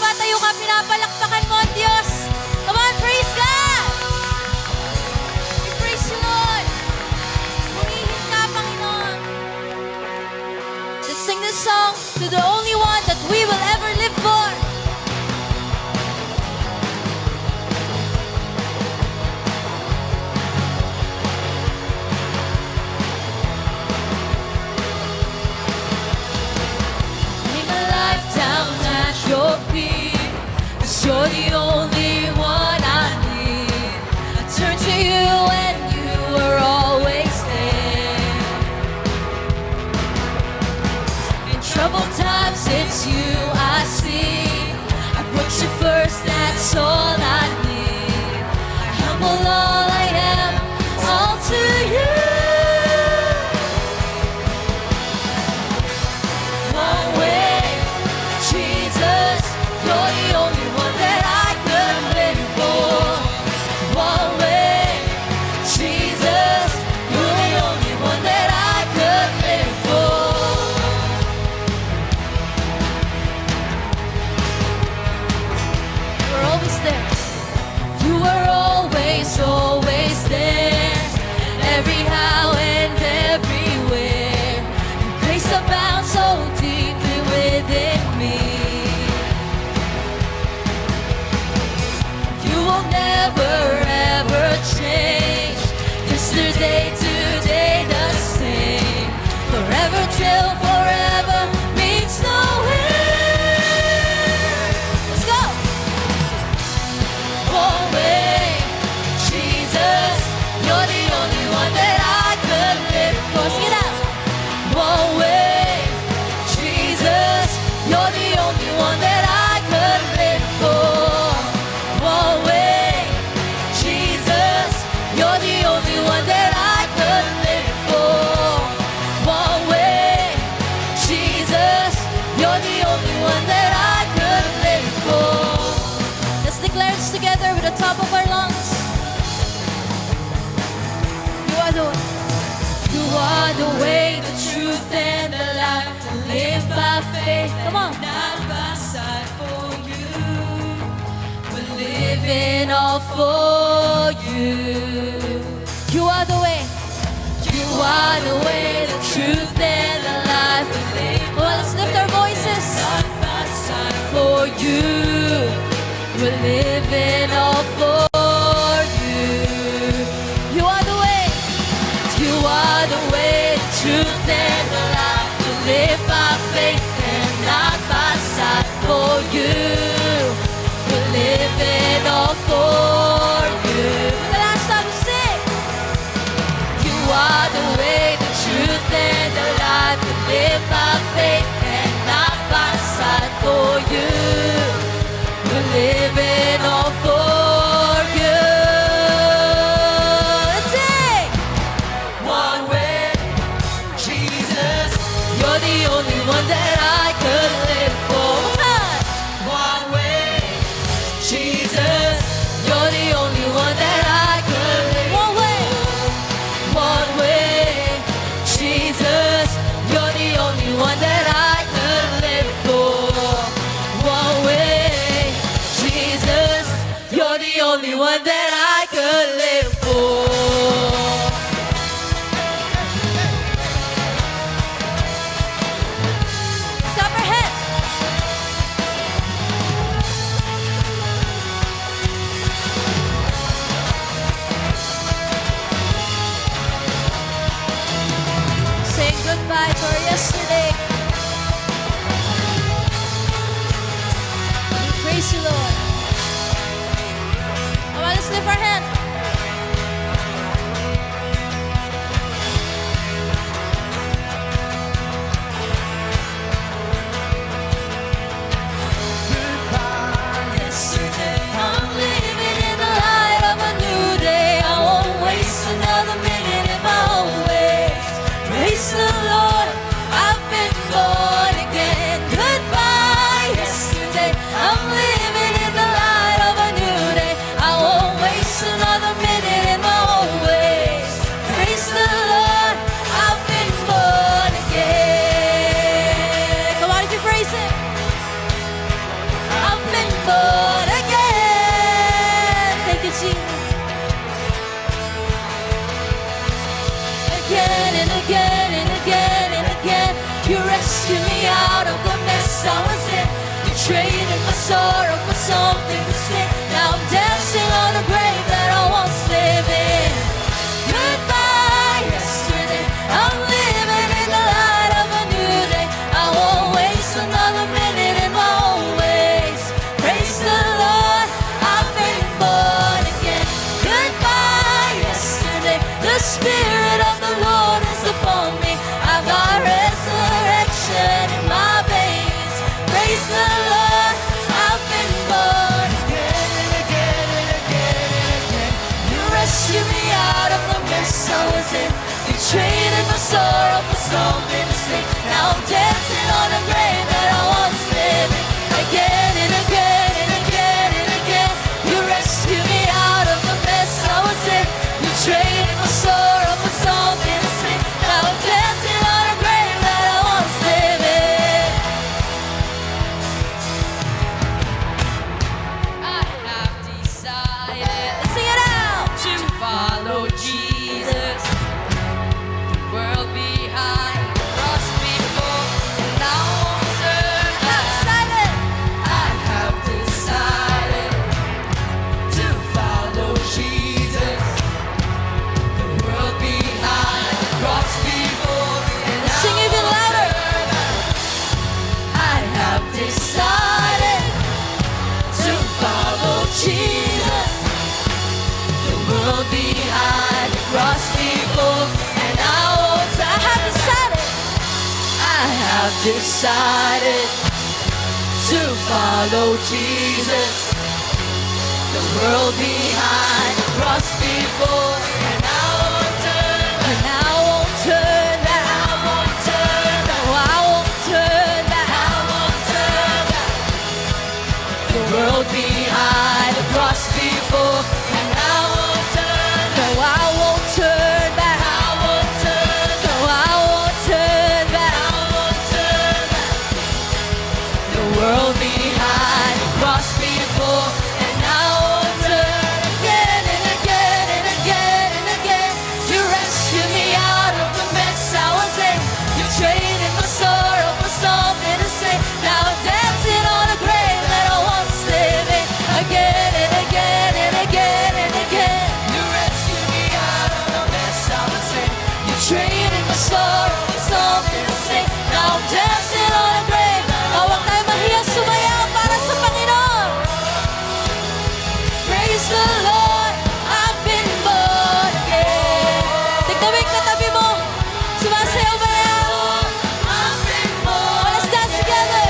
Tumatayo ka, pinapalakpakan mo ang Diyos. Come on, praise God! We praise you, Lord. Purihin ka, Panginoon. Let's sing this song to the only one that we will ever live for. Your feet, 'cause you're the only one I need. I turn to you and you are always there. In troubled times, it's you I see. I put you first, that's all I need. I humble all I am, all to you. One way, Jesus, you're the only one that I could live for. One way, Jesus, you're the only one that I could live for. You were always there. You were always, always there. Every how and everywhere. Your grace abounds so deeply within me. Never ever change. Yesterday, today, the same. Forever till forever means no end. Let's go. One way, Jesus, you're the only one that I could live for. Sing it out. One way, Jesus, you're the only one that I could live for. One way, you're the only one that I could live for. One way, Jesus, you're the only one that I could live for. Let's declare this together with the top of our lungs. You are the way. You are the way, the truth, and the life. Live by faith. Come on. Not by sight for you. We're living all for you. You are the way. You are the way, the truth, and the life. Well, let's lift our voices. Side by side for you. We're living all for you. You are the way. You are the way, the truth, and the life. We live by faith and not by sight for you. We're living all for you. The last time we sing. You are the way, the truth, and the life. We live by faith and not by sight for you. We're living all for you. Let's sing. One way, Jesus, you're the only one that I could live for. One way, Jesus, you're the only one and again and again and again. You rescued me out of the mess I was in. You traded my sorrow for something to sing. Now I'm dancing on a grave that I once lived in. Goodbye yesterday, I'm living in the light of a new day. I won't waste another minute in my own ways. Praise the Lord, I've been born again. Goodbye yesterday, the Spirit of the Lord is upon me. I've got resurrection in my veins. Praise the Lord, I've been born again and again and again and again. You rescued me out of the mess I was in. You traded my sorrow for something to sing. Now I'm dancing on a grave that I once lived in. Again and again and again and again. You rescued me out of the mess I was in. You traded my sorrow for something to sing. Now I'm dancing on a grave that I once lived in. I have decided, let's sing it out, to follow Jesus. The world behind, cross before, and now won't turn back. I have decided to follow Jesus. The world behind, cross before, and now sing even louder. I have decided to follow Jesus. The world behind, the cross before, and I won't. I have decided. I have decided to follow Jesus. The world behind, the cross before, and I won't turn back. And I won't turn back. I won't turn back. No, I won't turn back. I won't turn back. The world behind, the cross before, and I won't turn back. No, I won't turn back. I won't turn back. No, I won't turn back. I won't turn back. The world behind, the cross before, and I won't turn again and again and again and again. You rescued me out of the mess I was in. You traded my sorrow for something to sing. Now I'm dancing on a grave that I once lived in. Again and again and again and again. You rescued me out of the mess I was in. You traded my sorrow for something to sing. Now I'm dancing on a grave. Huwag tayo mahiya sumayaw para sa Panginoon. Praise the Lord, I've been born again. Tignan yung katabi mo. Sumasayaw ba yan? I've been born. Let's dance together.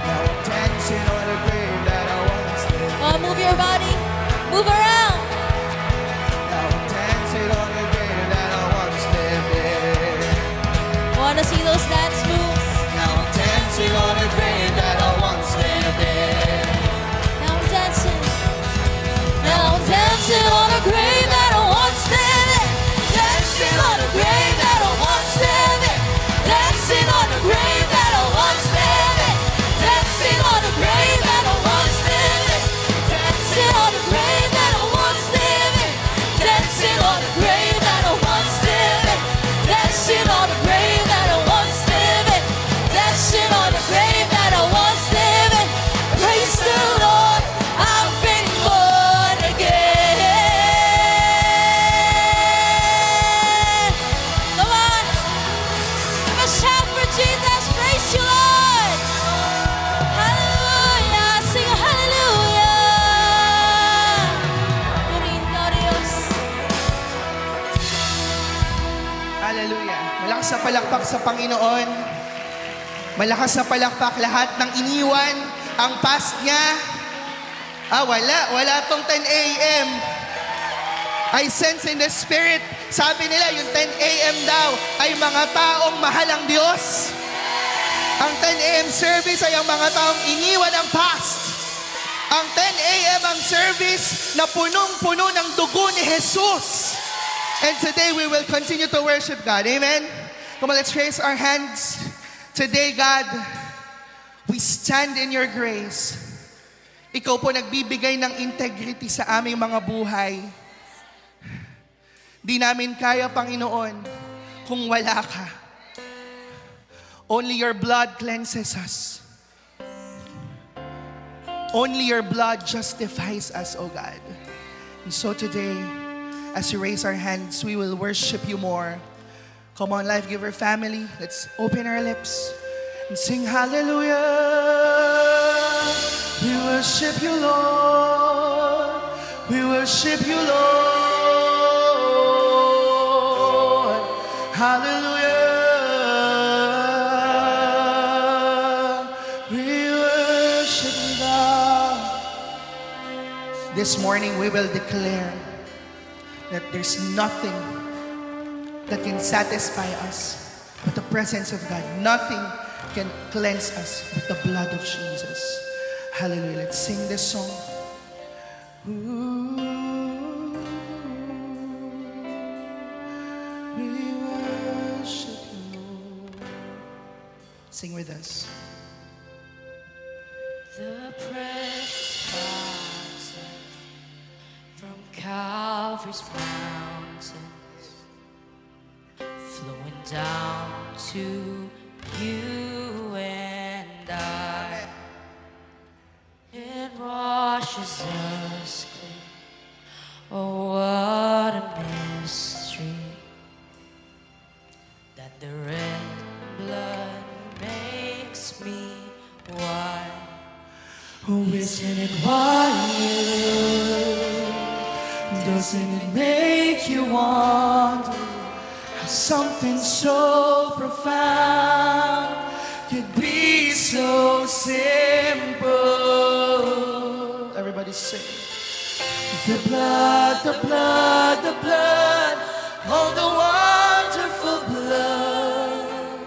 Now I'm dancing on a grave that I once lived in. Oh, move your body. Move around. Now I'm dancing on a grave that I once lived in. Wanna see those dance moves? Now I'm dancing on a grave that I once lived in. Now I'm dancing. Now I'm dancing on a grave that I once lived in. Dancing on a grave that I once lived in. Dancing on a grave that I once lived in. Dancing on a grave that I once lived in. Dancing on a grave that I once lived in. Dancing on a grave that I once lived in. Dancing on a grave that I once lived in. Dancing on a grave that I once lived in. Praise the Lord, I've been born again. Come on, give a shout for Jesus. Praise you, Lord. Hallelujah, sing hallelujah. Purihin ka, Diyos. Hallelujah. Malakas na palakpak sa Panginoon. Malakas na palakpak lahat ng iniwan ang past niya. Wala tong 10 a.m. I sense in the spirit, sabi nila yung 10 a.m. daw ay mga taong mahal ang Diyos. Ang 10 a.m. service ay ang mga taong iniwan ang past. Ang 10 a.m. ang service na punong-puno ng dugo ni Jesus. And today we will continue to worship God. Amen? Come on, let's raise our hands. Today, God, we stand in your grace. Ikaw po nagbibigay ng integrity sa aming mga buhay. Di namin kaya, Panginoon, kung wala ka. Only your blood cleanses us. Only your blood justifies us, O God. And so today, as we raise our hands, we will worship you more. Come on, Life Giver family, let's open our lips and sing hallelujah. We worship you, Lord. We worship you, Lord. Hallelujah. We worship you, God. This morning we will declare that there's nothing that can satisfy us but the presence of God. Nothing can cleanse us but the blood of Jesus. Hallelujah. Let's sing this song. Ooh, we worship you, Lord. Sing with us. The precious fountain from Calvary's mountains, flowing down to you and I. It washes us clean. Oh, what a mystery that the red blood makes me white. Oh, isn't it wild? Doesn't it make you wonder how something so profound could be so simple? Everybody sing. The blood, the blood, the blood, oh, the wonderful blood.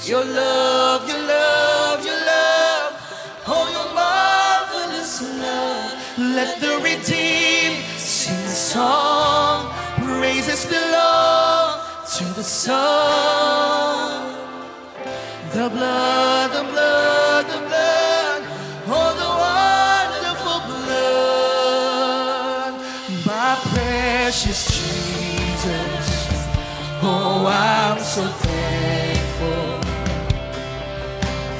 Your love, your love, your love, oh, your marvelous love. Let the redeemed sing a song. Praises belong to the Son. The blood, the blood, the blood, oh, the wonderful blood. My precious Jesus, oh, I'm so thankful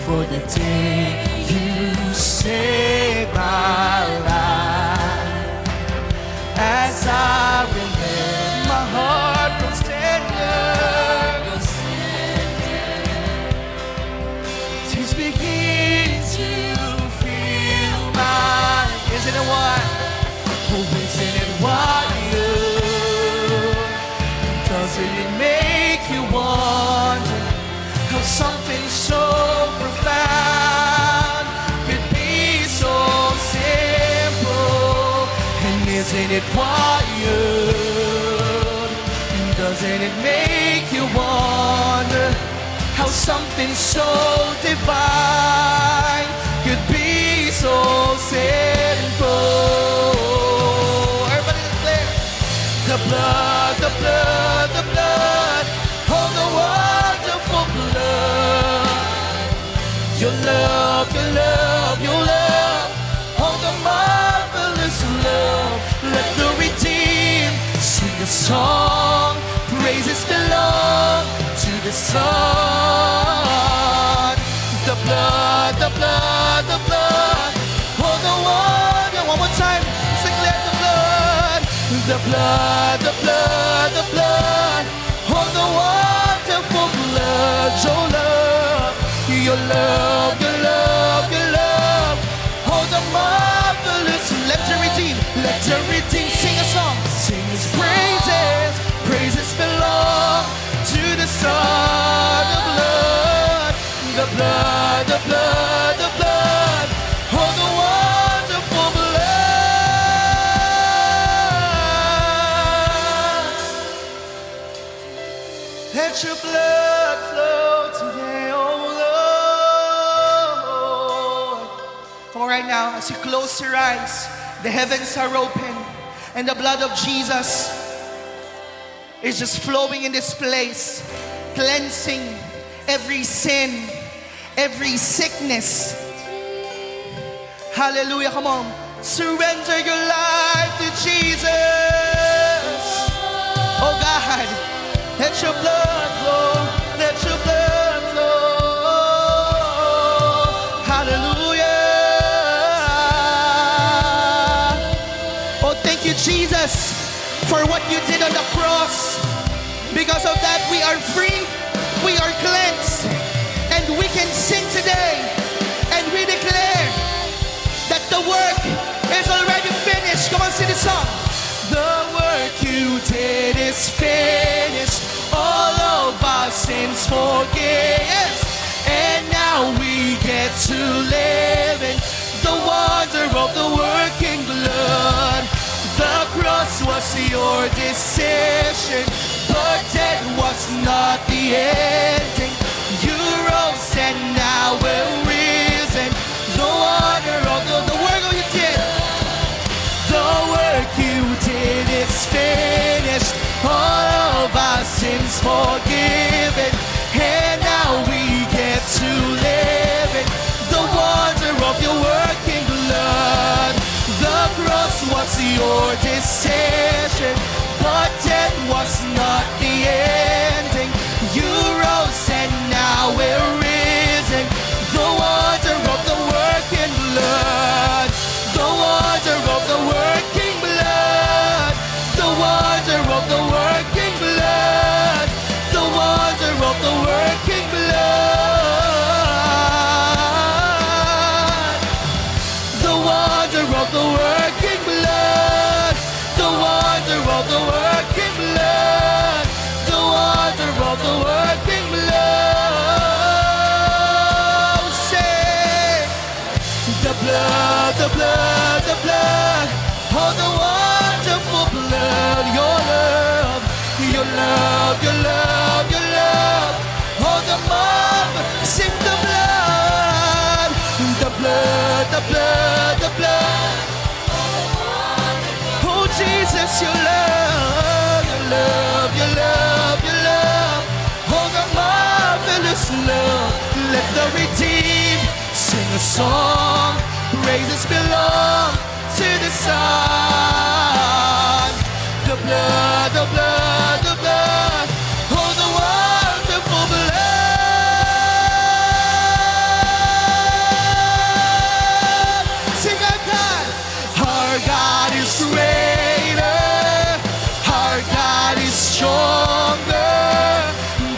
for the day you saved my life. As I remember, my heart grows tender. Tears begin to fill my. Isn't it wild? Oh, isn't it wild? Doesn't it make you wonder how something so profound could be so simple? And isn't it wild? Doesn't it make you wonder how something so divine could be so simple? Everybody declare. The blood, the blood, the blood, oh, the wonderful blood. Your love, your love, your love, oh, the marvelous love. Let the redeemed sing a song. Praises belong to the Son. The blood, the blood, the blood, oh, the one more time, let's declare the blood. The blood, the blood, the blood, oh, the wonderful blood. Your love, your love, your love, your love, oh, the marvelous. Let your redeemed sing a song. Sing his praises, praises belong to the Son. The blood, the blood, the blood, the blood, oh, the wonderful blood. Let your blood flow today, oh Lord. Come on, right now, as you close your eyes, the heavens are open, and the blood of Jesus is just flowing in this place, cleansing every sin, every sickness. Hallelujah, come on. Surrender your life to Jesus. Oh God, let your blood flow. Let your blood flow. Hallelujah. Oh, thank you, Jesus, for what you did on the cross. Because of that, we are free, we are cleansed, and we can sing today, and we declare that the work is already finished. Come on, sing the song. The work you did is finished. All of our sins forgiven, and now we get to live in the wonder of the working blood. The cross was your decision, but death was not the ending. You rose and now we're risen. The wonder of the work you did. The work you did is finished. All of our sins forgiven, and now we get to live in the wonder of your working blood. The cross was your decision, but death was not the ending. You rose and now we're risen. The wonder of the working blood. The wonder of the working blood. The wonder of the working blood. The wonder of the working blood. The wonder of the working blood. The wonder of the working blood. The wonder of the working blood. Say, the blood, the blood, the blood. Oh, the wonderful blood. Your love, your love, your love, your love. Oh, the mom, sing the blood. The blood, the blood, the blood. Oh, Jesus, your love, your love, your love, your love. Oh, the marvelous love. Let the redeemed sing a song. Praises belong to the Son. The blood, the blood, the blood. Oh, the wonderful blood. Sing our God. Our God is greater. Our God is stronger.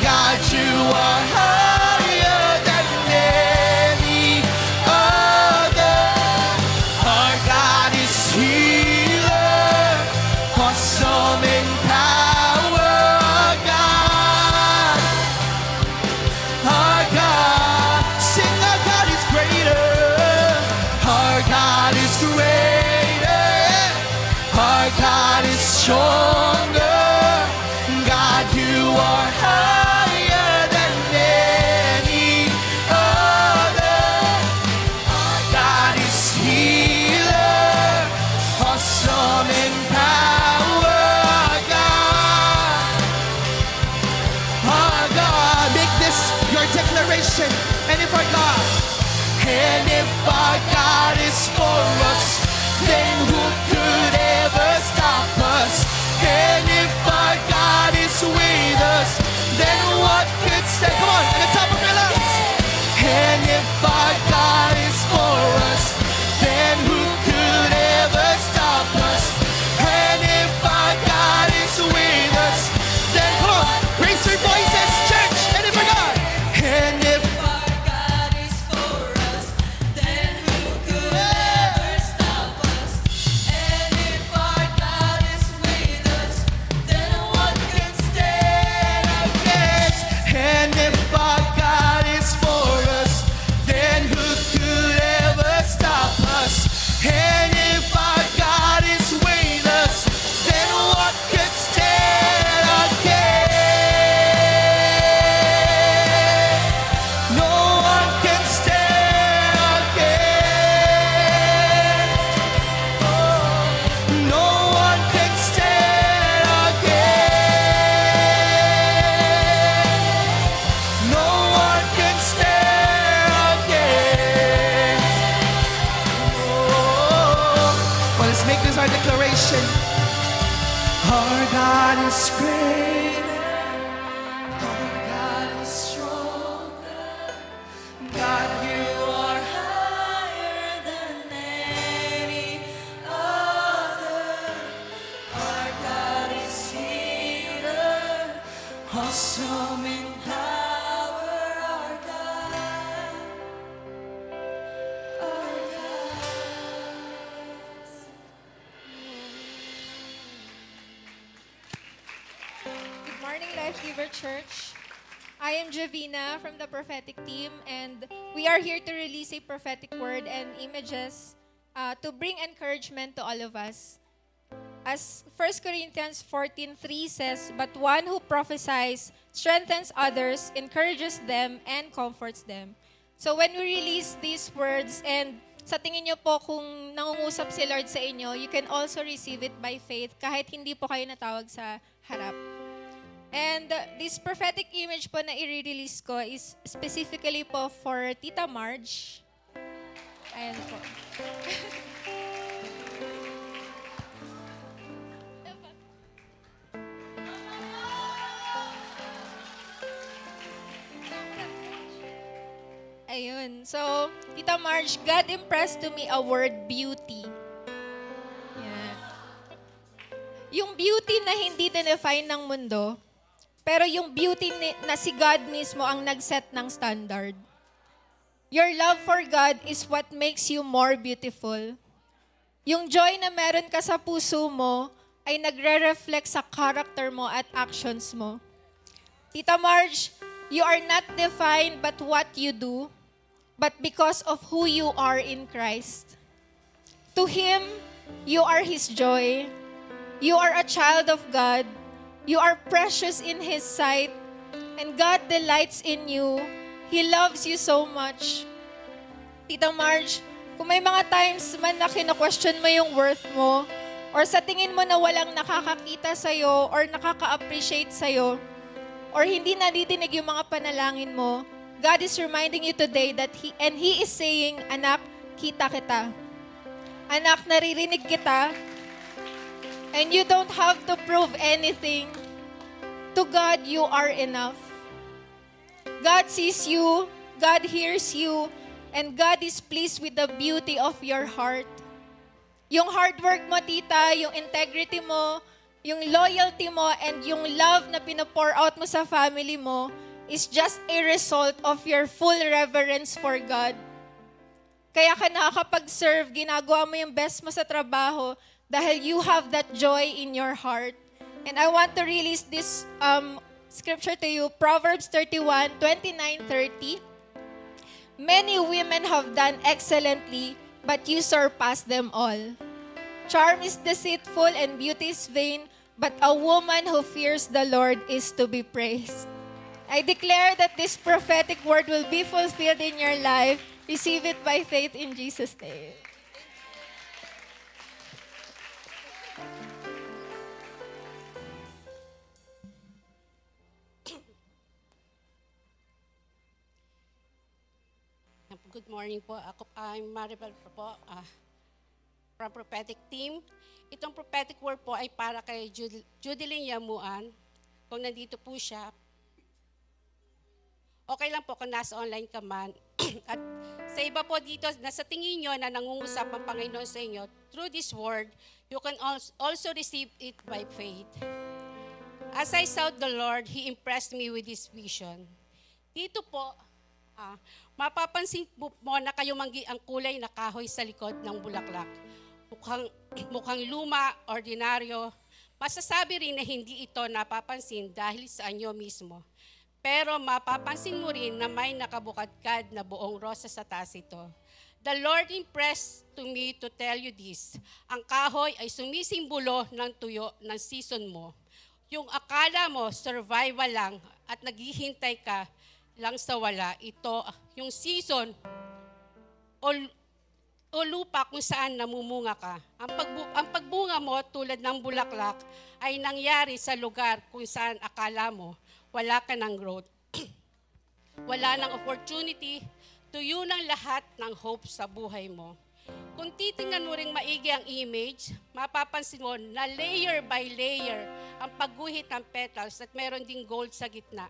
God, you are higher than any other. Our God is healer, awesome in power. Our God, sing our God is greater. Our God is greater. Our God is stronger. God, you are higher than any other. Our God is healer, awesome in power. Our God, make this your declaration. And if our God, is for us, then who could ever stop us? celebration. Our God is greater, our God is stronger. God, you are higher than any other. Our God is healer, awesome in power. Our God, our God. Good morning, Life Giver Church. I am Javina from the prophetic team, and we are here to release a prophetic word and images to bring encouragement to all of us. As 1 Corinthians 14:3 says, "But one who prophesies strengthens others, encourages them, and comforts them." So when we release these words, and sa tingin nyo po kung nangungusap si Lord sa inyo, you can also receive it by faith kahit hindi po kayo natawag sa harap. And this prophetic image po na i-release ko is specifically po for Tita Marge. Ayan po. Ayun. So, Tita Marge, God impressed to me a word, beauty. Yan. Yung beauty na hindi dinefine ng mundo, pero yung beauty na si God mismo ang nag-set ng standard. Your love for God is what makes you more beautiful. Yung joy na meron ka sa puso mo ay nagre-reflect sa character mo at actions mo. Tita Marge, you are not defined but what you do, but because of who you are in Christ. To Him, you are His joy. You are a child of God. You are precious in His sight, and God delights in you. He loves you so much. Tita Marge, kung may mga times man na kina-question mo yung worth mo, or sa tingin mo na walang nakakakita sa'yo, or nakaka-appreciate sa'yo, or hindi nadidinig yung mga panalangin mo, God is reminding you today that He is saying, "Anak, kita kita. Anak, naririnig kita. And you don't have to prove anything. To God, you are enough." God sees you, God hears you, and God is pleased with the beauty of your heart. Yung hard work mo, tita, yung integrity mo, yung loyalty mo, and yung love na pinapour out mo sa family mo is just a result of your full reverence for God. Kaya ka nakakapag-serve, ginagawa mo yung best mo sa trabaho dahil you have that joy in your heart. And I want to release this scripture to you, Proverbs 31:29-30. "Many women have done excellently, but you surpass them all. Charm is deceitful and beauty is vain, but a woman who fears the Lord is to be praised." I declare that this prophetic word will be fulfilled in your life. Receive it by faith in Jesus' name. Good morning po. I'm Maribel po, from Prophetic Team. Itong prophetic word po ay para kay Judeline Yamuan. Kung nandito po siya, okay lang po kung nasa online ka man. At sa iba po dito, nasa tingin nyo na nangungusap ang Panginoon sa inyo, through this word, you can also receive it by faith. As I sought the Lord, He impressed me with His vision. Dito po, mapapansin mo na kayumanggi ang kulay na kahoy sa likod ng bulaklak. Mukhang luma, ordinaryo. Masasabi rin na hindi ito napapansin dahil sa anyo mismo. Pero mapapansin mo rin na may nakabukadkad na buong rosa sa taas ito. The Lord impressed to me to tell you this. Ang kahoy ay sumisimbolo ng tuyo ng season mo. Yung akala mo survival lang at naghihintay ka lang sa wala, ito yung season o lupa kung saan namumunga ka. Ang pagbunga mo tulad ng bulaklak ay nangyari sa lugar kung saan akala mo wala ka ng growth. Wala ng opportunity, tuyo ng lahat ng hope sa buhay mo. Kung titingnan mo ring maigi ang image, mapapansin mo na layer by layer ang pagguhit ng petals at meron ding gold sa gitna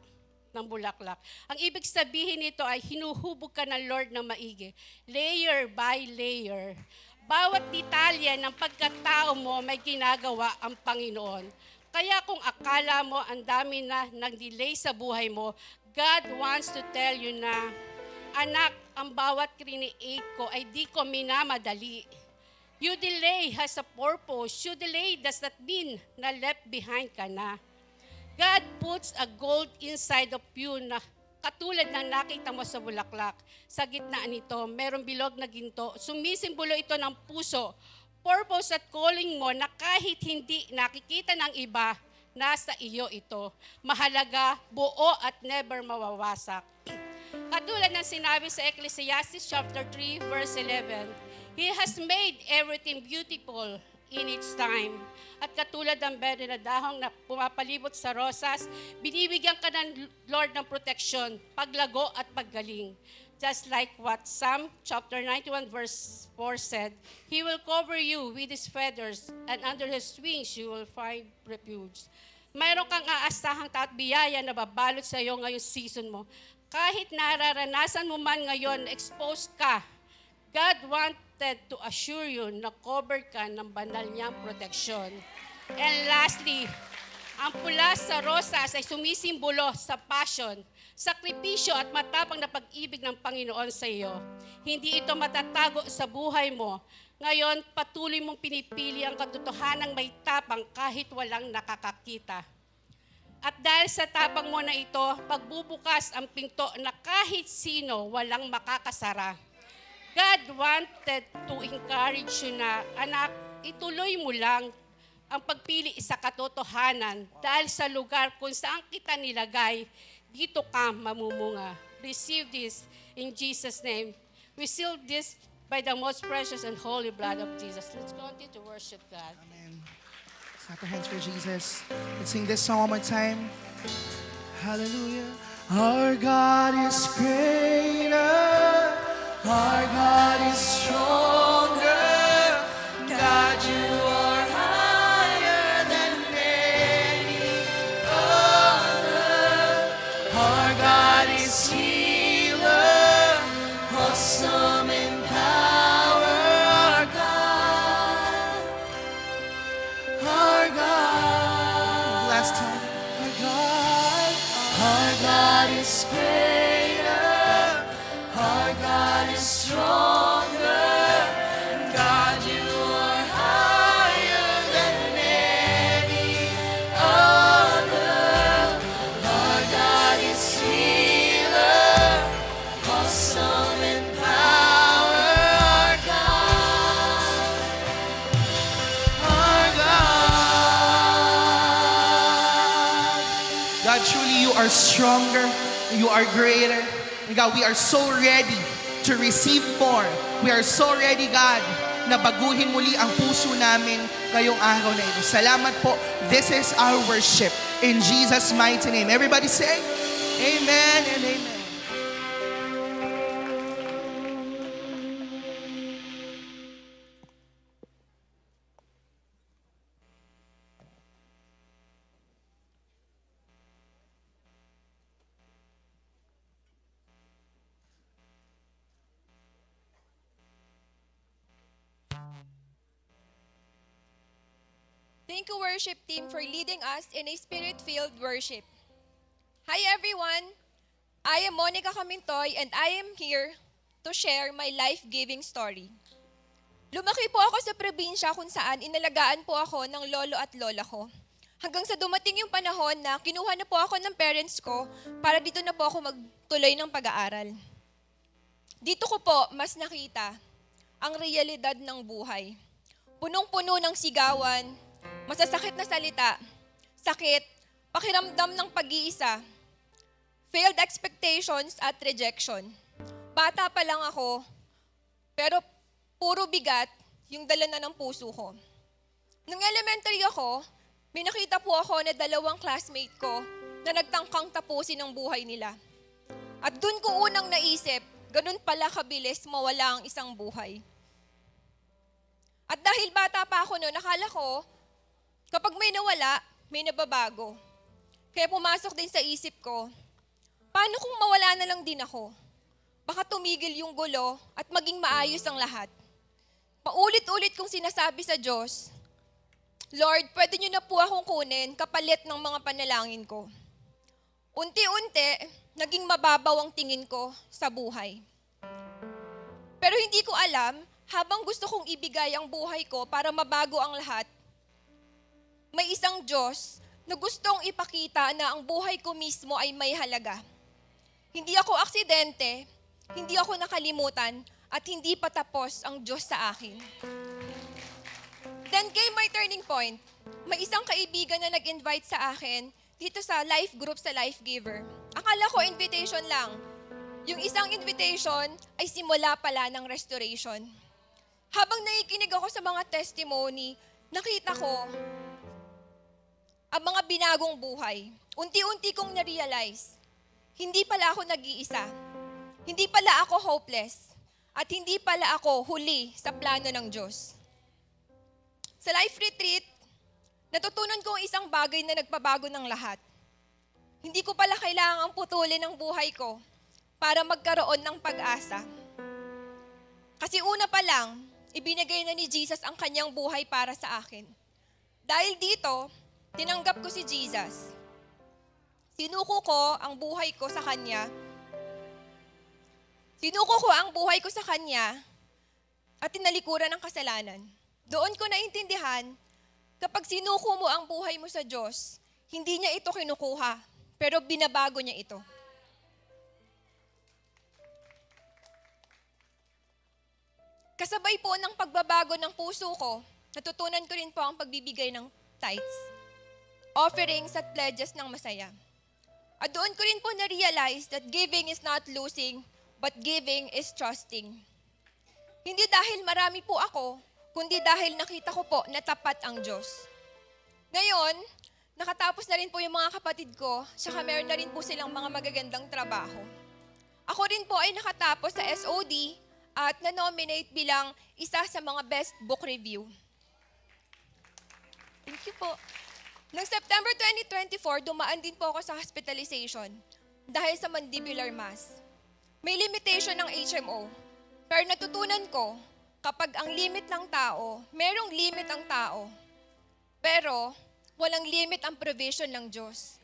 ng bulaklak. Ang ibig sabihin nito ay hinuhubog ka ng Lord ng maigi. Layer by layer. Bawat detalye ng pagkatao mo may ginagawa ang Panginoon. Kaya kung akala mo ang dami na nag-delay sa buhay mo, God wants to tell you na, anak, ang bawat create ko ay di ko minamadali. You delay has a purpose. You delay does not mean na left behind ka na. God puts a gold inside of you na katulad ng nakita mo sa bulaklak. Sa gitna nito, merong bilog na ginto. Sumisimbolo ito ng puso. Purpose at calling mo na kahit hindi nakikita ng iba, nasa iyo ito. Mahalaga, buo at never mawawasak. Katulad ng sinabi sa Ecclesiastes chapter 3 verse 11, He has made everything beautiful in its time. At katulad ng berde na dahong na pumapalibot sa rosas, binibigyan ka ng Lord ng proteksyon, paglago at paggaling. Just like what Psalm chapter 91 verse 4 said, He will cover you with His feathers, and under His wings you will find refuge. Mayroon kang aasahang taat biyaya na babalot sa iyo ngayong season mo. Kahit nararanasan mo man ngayon, exposed ka, God wanted to assure you na covered ka ng banal niyang proteksyon. And lastly, ang pula sa rosas ay sumisimbolo sa passion, sakripisyo at matapang na pag-ibig ng Panginoon sa iyo. Hindi ito matatago sa buhay mo. Ngayon, patuloy mong pinipili ang katotohanang may tapang kahit walang nakakakita. At dahil sa tapang mo na ito, pagbubukas ang pinto na kahit sino walang makakasara. God wanted to encourage you na, anak, ituloy mo lang ang pagpili sa katotohanan dahil sa lugar kung saan kita nilagay, dito ka mamumunga. Receive this in Jesus' name. We seal this by the most precious and holy blood of Jesus. Let's continue to worship God. Amen. Clap your hands for Jesus. Let's sing this song one more time. Hallelujah. Our God is greater. Our God is stronger. God, you are higher than any other. Our God is healer, awesome in power. Our God, our God. Last time. Our God is greater. Our God is stronger. God, you are higher than any other. Our God is healer, awesome in power. Our God, our God. God, truly you are stronger, you are greater. And God, we are so ready to receive more. We are so ready, God, na baguhin muli ang puso namin ngayong araw na ito. Salamat po. This is our worship. In Jesus' mighty name. Everybody say, Amen and Amen. Thank you, worship team, for leading us in a spirit-filled worship. Hi, everyone. I am Monica Camintoy, and I am here to share my life-giving story. Lumaki po ako sa probinsya kung saan inalagaan po ako ng lolo at lola ko. Hanggang sa dumating yung panahon na kinuha na po ako ng parents ko para dito na po ako magtuloy ng pag-aaral. Dito ko po mas nakita ang realidad ng buhay. Punong-puno ng sigawan, masasakit na salita, sakit, pakiramdam ng pag-iisa, failed expectations at rejection. Bata pa lang ako, pero puro bigat yung dala na ng puso ko. Nung elementary ako, may nakita po ako na 2 classmate ko na nagtangkang tapusin ang buhay nila. At dun ko unang naisip, ganun pala kabilis mawala ang isang buhay. At dahil bata pa ako noon, akala ko, kapag may nawala, may nababago. Kaya pumasok din sa isip ko, paano kung mawala na lang din ako? Baka tumigil yung gulo at maging maayos ang lahat. Paulit-ulit kong sinasabi sa Diyos, Lord, pwede niyo na po akong kunin kapalit ng mga panalangin ko. Unti-unti, naging mababaw ang tingin ko sa buhay. Pero hindi ko alam, habang gusto kong ibigay ang buhay ko para mabago ang lahat, may isang Diyos na gustong ipakita na ang buhay ko mismo ay may halaga. Hindi ako aksidente, hindi ako nakalimutan, at hindi patapos ang Diyos sa akin. Then came my turning point. May isang kaibigan na nag-invite sa akin dito sa life group sa Life Giver. Akala ko invitation lang. Yung isang invitation ay simula pala ng restoration. Habang nakikinig ako sa mga testimony, nakita ko ang mga binagong buhay. Unti-unti kong na-realize, hindi pala ako nag-iisa. Hindi pala ako hopeless. At hindi pala ako huli sa plano ng Diyos. Sa life retreat, natutunan ko ang isang bagay na nagpabago ng lahat. Hindi ko pala kailangang putulin ang buhay ko para magkaroon ng pag-asa. Kasi una pa lang, ibinigay na ni Jesus ang kanyang buhay para sa akin. Dahil dito, tinanggap ko si Jesus. Sinuko ko ang buhay ko sa Kanya. Sinuko ko ang buhay ko sa Kanya at tinalikuran ng kasalanan. Doon ko naintindihan, kapag sinuko mo ang buhay mo sa Diyos, hindi niya ito kinukuha, pero binabago niya ito. Kasabay po ng pagbabago ng puso ko, natutunan ko rin po ang pagbibigay ng tithes, offerings at pledges ng masaya. At doon ko rin po na-realize that giving is not losing, but giving is trusting. Hindi dahil marami po ako, kundi dahil nakita ko po na tapat ang Diyos. Ngayon, nakatapos na rin po yung mga kapatid ko, saka meron na rin po silang mga magagandang trabaho. Ako rin po ay nakatapos sa SOD at na-nominate bilang isa sa mga best book review. Thank you po. Noong September 2024, dumaan din po ako sa hospitalization dahil sa mandibular mass. May limitation ng HMO, pero natutunan ko, kapag ang limit ng tao, merong limit ang tao, pero walang limit ang provision ng Diyos.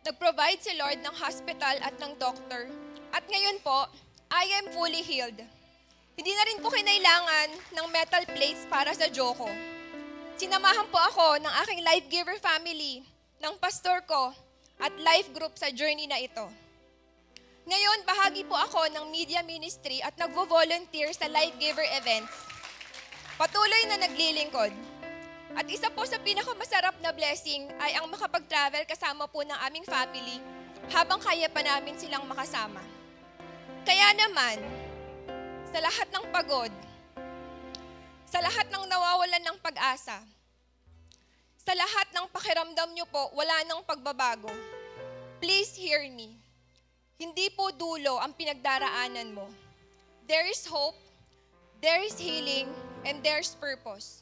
Nag-provide si Lord ng hospital at ng doctor, at ngayon po, I am fully healed. Hindi na rin po kinailangan ng metal plates para sa Joko. Sinamahan po ako ng aking Life Giver family, ng pastor ko, at life group sa journey na ito. Ngayon, bahagi po ako ng media ministry at nagvo-volunteer sa Life Giver events. Patuloy na naglilingkod. At isa po sa pinakamasarap na blessing ay ang makapag-travel kasama po ng aming family habang kaya pa namin silang makasama. Kaya naman, sa lahat ng pagod, sa lahat ng nawawalan ng pag-asa, sa lahat ng pakiramdam nyo po, wala nang pagbabago, please hear me. Hindi po dulo ang pinagdaraanan mo. There is hope, there is healing, and there's purpose.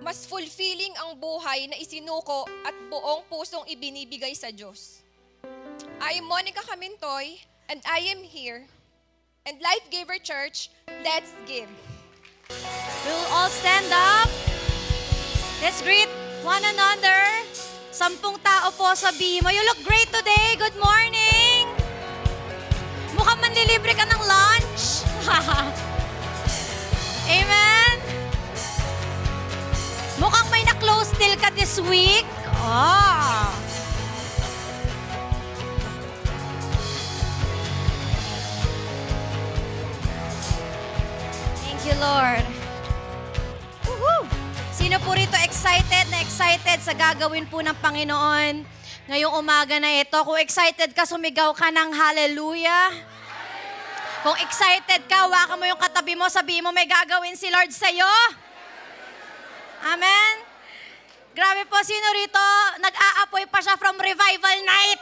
Mas fulfilling ang buhay na isinuko at buong pusong ibinibigay sa Diyos. I am Monica Camintoy, and I am here. And Life Giver Church, let's give. We'll all stand up. Let's greet one another. 10 tao po sa bimo. You look great today. Good morning. Mukhang manlilibre ka ng lunch. Amen. Mukhang may na-close deal ka this week. Oh. Thank you, Lord. Woohoo! Sino po rito excited sa gagawin po ng Panginoon ngayong umaga na ito? Kung excited ka, sumigaw ka ng hallelujah. Kung excited ka, hawakan mo yung katabi mo, sabihin mo may gagawin si Lord sa'yo. Amen? Grabe po, sino rito nag-aapoy pa siya from revival night?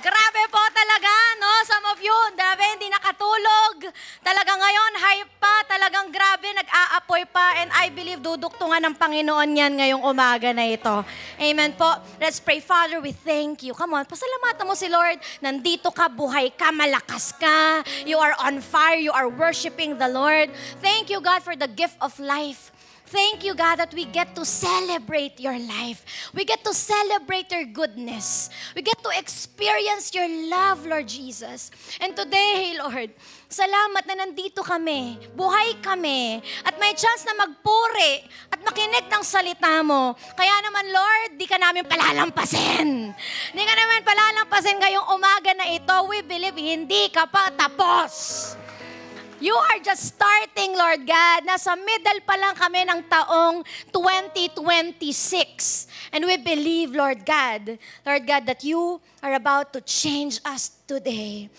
Grabe Grabe po talaga, no? Some of you, grabe, hindi nakatulog. Talaga ngayon, hype pa. Talagang grabe, nag-aapoy pa. And I believe duduktungan ng Panginoon yan ngayong umaga na ito. Amen po. Let's pray. Father, we thank you. Come on, pasalamatan mo si Lord. Nandito ka, buhay ka, malakas ka. You are on fire. You are worshiping the Lord. Thank you, God, for the gift of life. Thank you, God, that we get to celebrate your life. We get to celebrate your goodness. We get to experience your love, Lord Jesus. And today, Lord, salamat na nandito kami, buhay kami, at may chance na magpuri at makinig ng salita mo. Kaya naman, Lord, di ka namin palalampasin. Di ka namin palalampasin ngayong umaga na ito. We believe hindi ka pa tapos. You are just starting, Lord God. Nasa middle pa lang kami ng taong 2026. And we believe, Lord God, that you are about to change us today.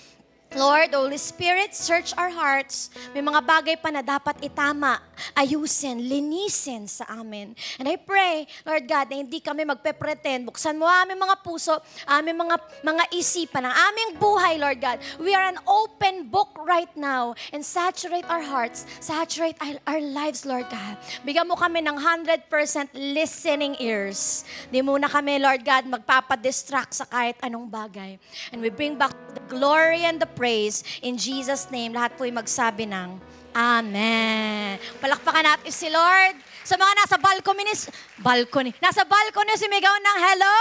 Lord, Holy Spirit, search our hearts. May mga bagay pa na dapat itama, ayusin, linisin sa amin. And I pray, Lord God, na hindi kami magpe-pretend. Buksan mo aming mga puso, aming mga isipan, ang aming buhay, Lord God. We are an open book right now. And saturate our hearts, saturate our lives, Lord God. Bigyan mo kami ng 100% listening ears. Di muna kami, Lord God, magpapadistract sa kahit anong bagay. And we bring back the glory and the praise. In Jesus' name, lahat po'y magsabi ng Amen. Palakpakan natin si Lord. Sa mga nasa nasa balcony, sumigaw ng hello.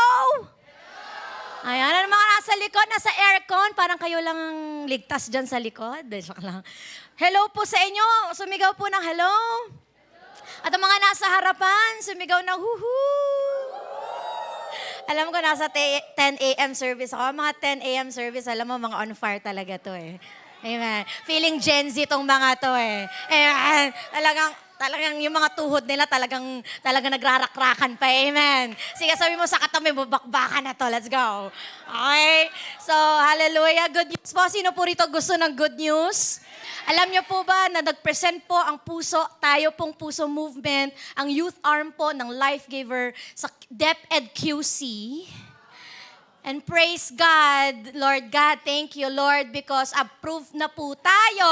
Ayan, ang mga nasa likod, nasa aircon, parang kayo lang ligtas dyan sa likod. Joke lang. Hello po sa inyo. Sumigaw po ng hello. At ang mga nasa harapan, sumigaw ng huhu. Alam ko, nasa 10 a.m. service ako. Mga 10 a.m. service, alam mo, mga on fire talaga to eh. Amen. Feeling Gen Z tong mga to eh. Amen. Talagang yung mga tuhod nila talagang nagrarakrakan pa. Amen. Sige, sabi mo sa katabi mo, bakbakan na to. Let's go. Okay? So, hallelujah. Good news po. Sino po rito gusto ng good news? Alam niyo po ba na nag-present po ang puso, tayo pong Puso Movement, ang youth arm po ng Life Giver sa DepEd QC. And praise God, Lord God, thank you Lord because approved na po tayo.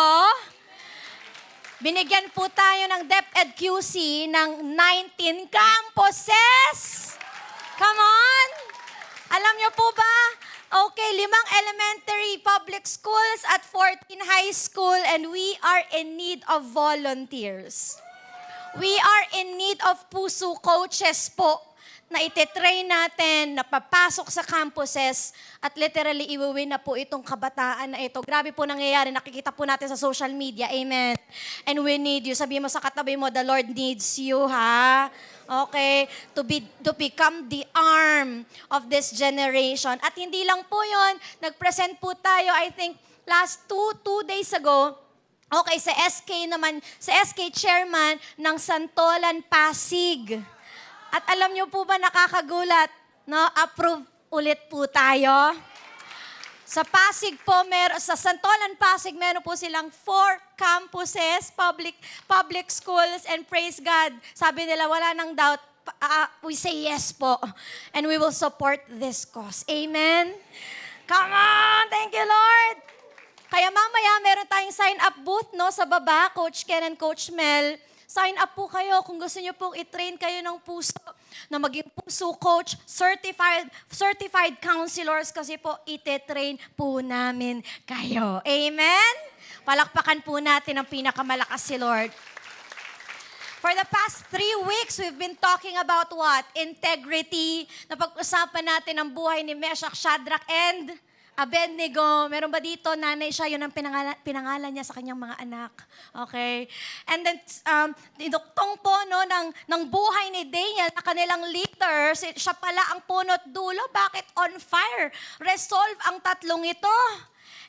Binigyan po tayo ng DepEd QC ng 19 campuses. Come on! Alam niyo po ba? Okay, 5 elementary public schools at 14 high school and we are in need of volunteers. We are in need of puso coaches po na itetrain natin, na papasok sa campuses at literally iuwi na po itong kabataan na ito. Grabe po nangyayari, nakikita po natin sa social media. Amen. And we need you. Sabi mo sa katabi mo, the Lord needs you, ha? Okay, to become the arm of this generation. At hindi lang po yon, nag-present po tayo, I think, last two days ago, okay, sa SK chairman ng Santolan Pasig. At alam niyo po ba, nakakagulat, no? Approve ulit po tayo. Sa Pasig po, sa Santolan Pasig, meron po silang 4 campuses, public schools, and praise God. Sabi nila, wala nang doubt. We say yes po. And we will support this cause. Amen? Come on! Thank you, Lord! Kaya mamaya, meron tayong sign-up booth, no, sa baba, Coach Ken and Coach Mel. Sign up po kayo kung gusto niyo pong i-train kayo ng puso, na maging puso coach, certified counselors kasi po ite-train po namin kayo. Amen? Palakpakan po natin ang pinakamalakas si Lord. For the past 3 weeks, we've been talking about what? Integrity. Napag-usapan natin ang buhay ni Meshach, Shadrach, and Abednego. Meron ba dito? Nanay siya, yun ang pinangalan niya sa kanyang mga anak. Okay? And then, dinuktong po no, ng buhay ni Daniel na kanilang leader, siya pala ang punot dulo. Bakit on fire? Resolve ang tatlong ito.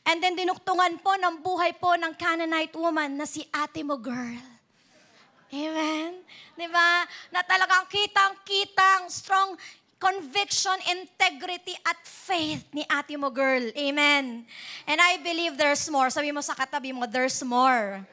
And then, dinuktungan po ng buhay po ng Canaanite woman na si Ate mo girl. Amen? Diba? Na talagang kitang strong conviction, integrity, at faith ni ate mo girl. Amen. And I believe there's more. Sabi mo sa katabi mo, there's more.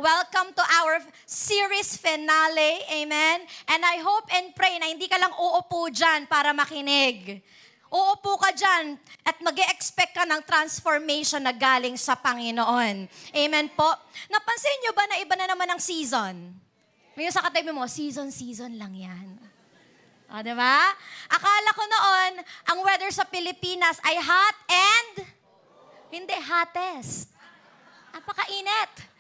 Welcome to our series finale. Amen. And I hope and pray na hindi ka lang uupo dyan para makinig. Uupo ka dyan at mag-expect ka ng transformation na galing sa Panginoon. Amen po? Napansin nyo ba na iba na naman ang season? May sa katabi mo, season lang yan. O, diba? Akala ko noon, ang weather sa Pilipinas ay hot and hindi, hottest. Napakainit.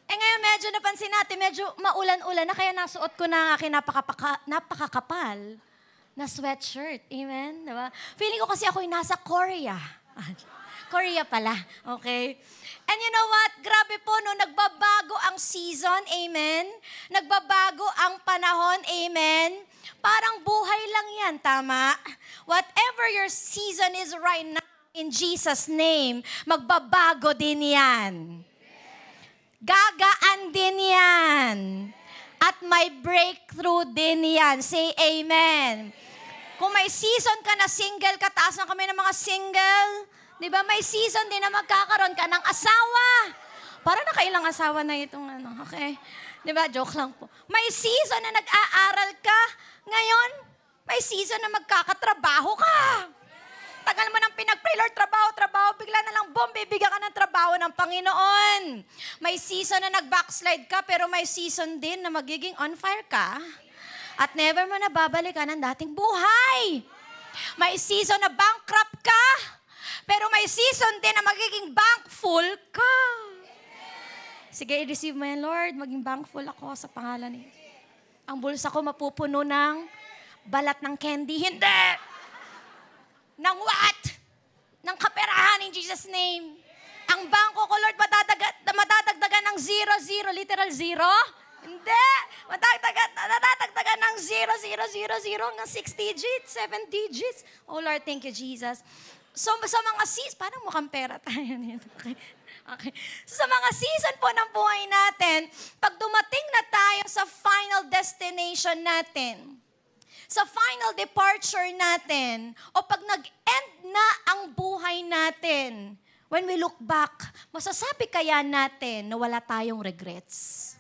Ngayon medyo napansin natin, medyo maulan-ulan na, kaya nasuot ko na aking napakakapal na sweatshirt. Amen? Diba? Feeling ko kasi ako'y nasa Korea. Korea pala. Okay? And you know what? Grabe po, no? Nagbabago ang season. Amen? Nagbabago ang panahon. Amen? Parang buhay lang yan. Tama? Whatever your season is right now, in Jesus' name, magbabago din yan. Gagaan din yan. At may breakthrough din yan. Say amen. Kung may season ka na single, kataas na kami ng mga single. Di ba? May season din na magkakaroon ka ng asawa. Para nakailang asawa na itong okay? Di ba? Joke lang po. May season na nag-aaral ka. Ngayon, may season na magkakatrabaho ka. Tagal mo nang pinag-pray, Lord, trabaho, bigla na lang, boom, bibigyan ka ng trabaho ng Panginoon. May season na nag-backslide ka, pero may season din na magiging on fire ka. At never mo na babalikan ang dating buhay. May season na bankrupt ka, pero may season din na magiging bankful ka. Sige, i-receive mo yan, Lord. Maging bankful ako sa pangalan ni. Ang bulsa ko mapupuno ng balat ng candy. Hindi! Ng what? Ng kaperahan in Jesus' name. Ang bangko ko, Lord, matadagdagan ng 0, literal 0? Hindi. Matadagdagan ng 0 hanggang 6 digits, 7 digits. Oh, Lord, thank you, Jesus. So, sa mga season, parang mukhang pera tayo nito. Okay. So, sa mga season po ng buhay natin, pag dumating na tayo sa final destination natin, sa final departure natin, o pag nag-end na ang buhay natin, when we look back, masasabi kaya natin na wala tayong regrets?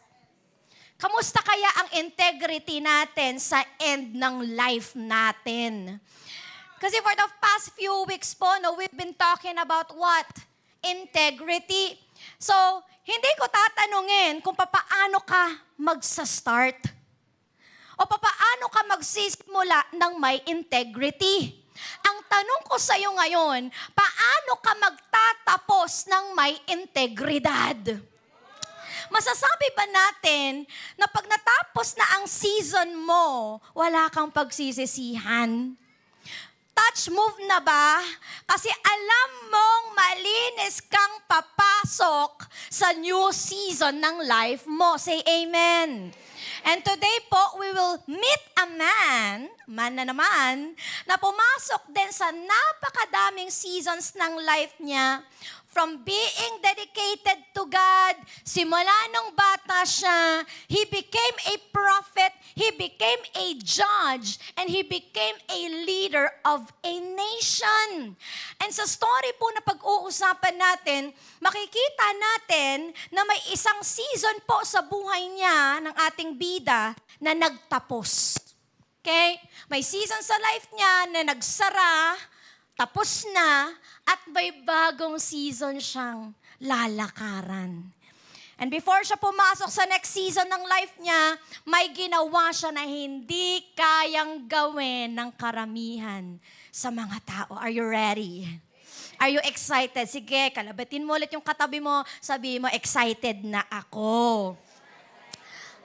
Kamusta kaya ang integrity natin sa end ng life natin? Kasi for the past few weeks po, no, we've been talking about what? Integrity. So, hindi ko tatanungin kung paano ka magsa-start. O paano ka magsisimula ng may integrity? Ang tanong ko sa iyo ngayon, paano ka magtatapos ng may integridad? Masasabi ba natin na pag natapos na ang season mo, wala kang pagsisisihan? Touch move na ba? Kasi alam mong malinis kang papasok sa new season ng life mo. Say amen. And today po, we will meet a man na naman, na pumasok din sa napakadaming seasons ng life niya. From being dedicated to God, simula nung bata siya, he became a prophet, he became a judge, and he became a leader of a nation. And sa story po na pag-uusapan natin, makikita natin na may isang season po sa buhay niya ng ating bida na nagtapos. Okay? May season sa life niya na nagsara, tapos na, at may bagong season siyang lalakaran. And before siya pumasok sa next season ng life niya, may ginawa siya na hindi kayang gawin ng karamihan sa mga tao. Are you ready? Are you excited? Sige, kalabatin mo ulit yung katabi mo, sabihin mo, excited na ako.